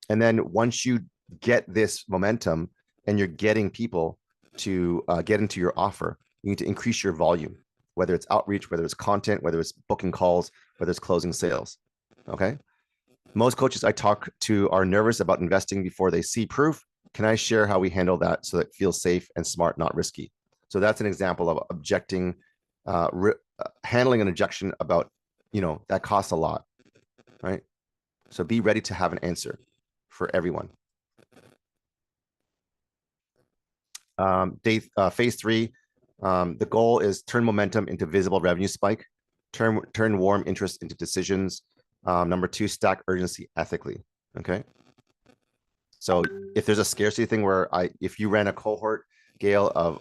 And then once you get this momentum and you're getting people to get into your offer, you need to increase your volume, whether it's outreach, whether it's content, whether it's booking calls, whether it's closing sales. Okay. Most coaches I talk to are nervous about investing before they see proof. Can I share how we handle that so that it feels safe and smart, not risky? So that's an example of objecting, handling an objection about, that costs a lot, right? So be ready to have an answer for everyone. Phase 3, the goal is turn momentum into visible revenue spike, turn warm interest into decisions. Number 2, stack urgency ethically. Okay. So if there's a scarcity thing where if you ran a cohort, Gail, of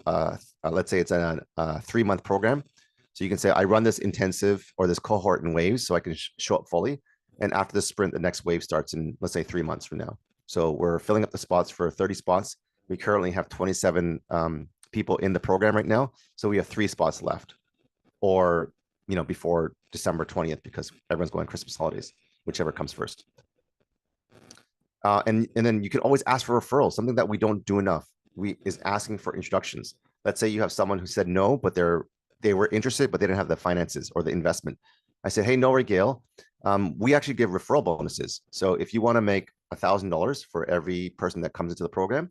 let's say it's a 3-month program, so you can say, I run this intensive or this cohort in waves so I can show up fully. And after the sprint, the next wave starts in, let's say, 3 months from now. So we're filling up the spots for 30 spots. We currently have 27 people in the program right now. So we have 3 spots left, or, before December 20th, because everyone's going Christmas holidays, whichever comes first. And then you can always ask for referrals. Something that we don't do enough is asking for introductions. Let's say you have someone who said no, but they were interested, but they didn't have the finances or the investment. I said, hey, no worry, Gail. We actually give referral bonuses. So if you want to make $1,000 for every person that comes into the program,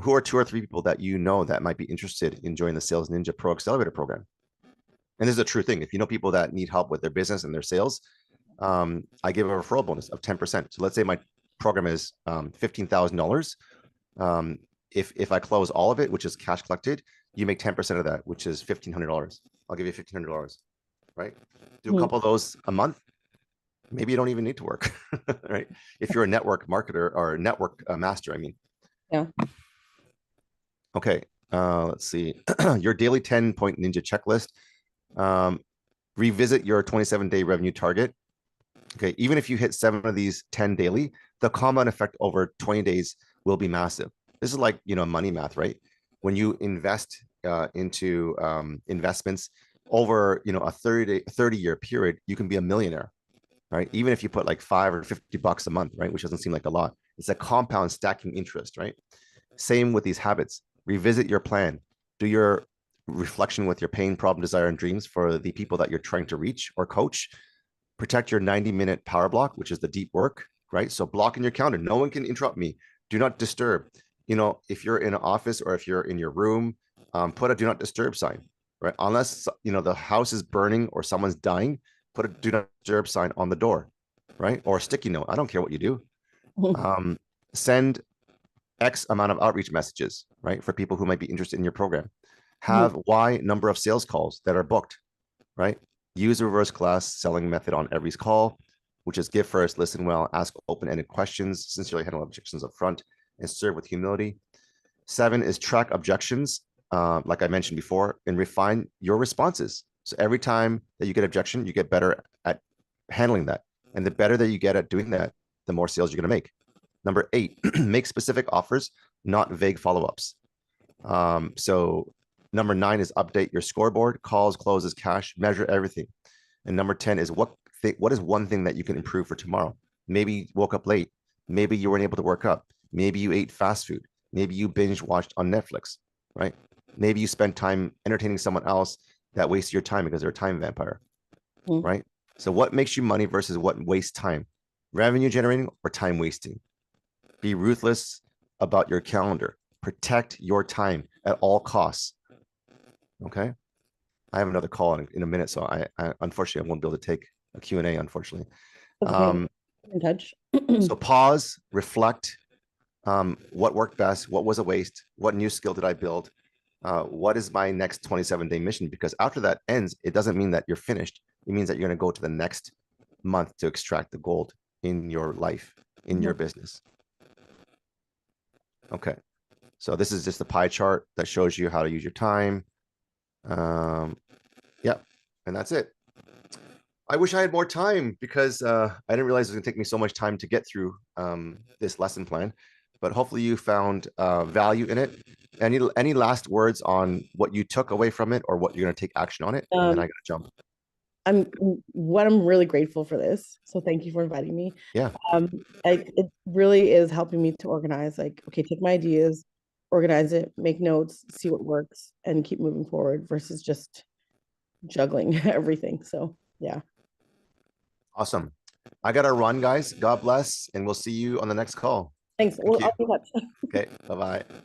who are 2 or 3 people that that might be interested in joining the Sales Ninja Pro Accelerator program? And this is a true thing. If you know people that need help with their business and their sales, I give a referral bonus of 10%. So let's say my program is $15,000. If I close all of it, which is cash collected, you make 10% of that, which is $1,500. I'll give you $1,500, right? Do a couple of those a month. Maybe you don't even need to work, right? If you're a network marketer or a network master, I mean. Yeah. Okay. Let's see. Your daily 10-point ninja checklist. Revisit your 27-day revenue target. Okay. Even if you hit 7 of these 10 daily, the compound effect over 20 days will be massive. This is like, money math, right? When you invest into investments, over, you know, a 30-year period, you can be a millionaire, right? Even if you put like $5 or $50 a month, right? Which doesn't seem like a lot. It's a compound stacking interest, right? Same with these habits. Revisit your plan. Do your reflection with your pain, problem, desire, and dreams for the people that you're trying to reach or coach. Protect your 90-minute power block, which is the deep work, right? So block in your calendar. No one can interrupt me. Do not disturb. You know, if you're in an office or if you're in your room, put a do not disturb sign, right? Unless, you know, the house is burning or someone's dying, put a do not disturb sign on the door, right? Or a sticky note. I don't care what you do. Send X amount of outreach messages, right? For people who might be interested in your program. Have Y number of sales calls that are booked, right? Use a reverse class selling method on every call, which is give first, listen well, ask open-ended questions, sincerely handle objections up front, and serve with humility. 7 is track objections, like I mentioned before, and refine your responses. So every time that you get objection, you get better at handling that. And the better that you get at doing that, the more sales you're going to make. Number 8, make specific offers, not vague follow-ups. So number 9 is update your scoreboard, calls, closes, cash, measure everything. And number 10 is what is one thing that you can improve for tomorrow? Maybe you woke up late. Maybe you weren't able to work up. Maybe you ate fast food. Maybe you binge watched on Netflix, right? Maybe you spent time entertaining someone else that wastes your time because they're a time vampire, right? So what makes you money versus what wastes time? Revenue generating or time wasting? Be ruthless about your calendar. Protect your time at all costs. Okay. I have another call in a minute, so I unfortunately I won't be able to take a Q&A, unfortunately. Okay. In touch. So pause, reflect. What worked best? What was a waste? What new skill did I build? What is my next 27-day mission? Because after that ends, it doesn't mean that you're finished. It means that you're going to go to the next month to extract the gold in your life, in your business. Okay. So this is just a pie chart that shows you how to use your time. Yeah, and that's it. I wish I had more time because I didn't realize it was going to take me so much time to get through this lesson plan. But hopefully you found value in it. Any last words on what you took away from it or what you're going to take action on it? And then I got to jump. I'm really grateful for this. So thank you for inviting me. Yeah. It really is helping me to organize, like, okay, take my ideas, organize it, make notes, see what works, and keep moving forward versus just juggling everything. So yeah. Awesome. I got to run, guys. God bless. And we'll see you on the next call. Thanks. Thank you. I'll be in touch. Okay. Bye-bye.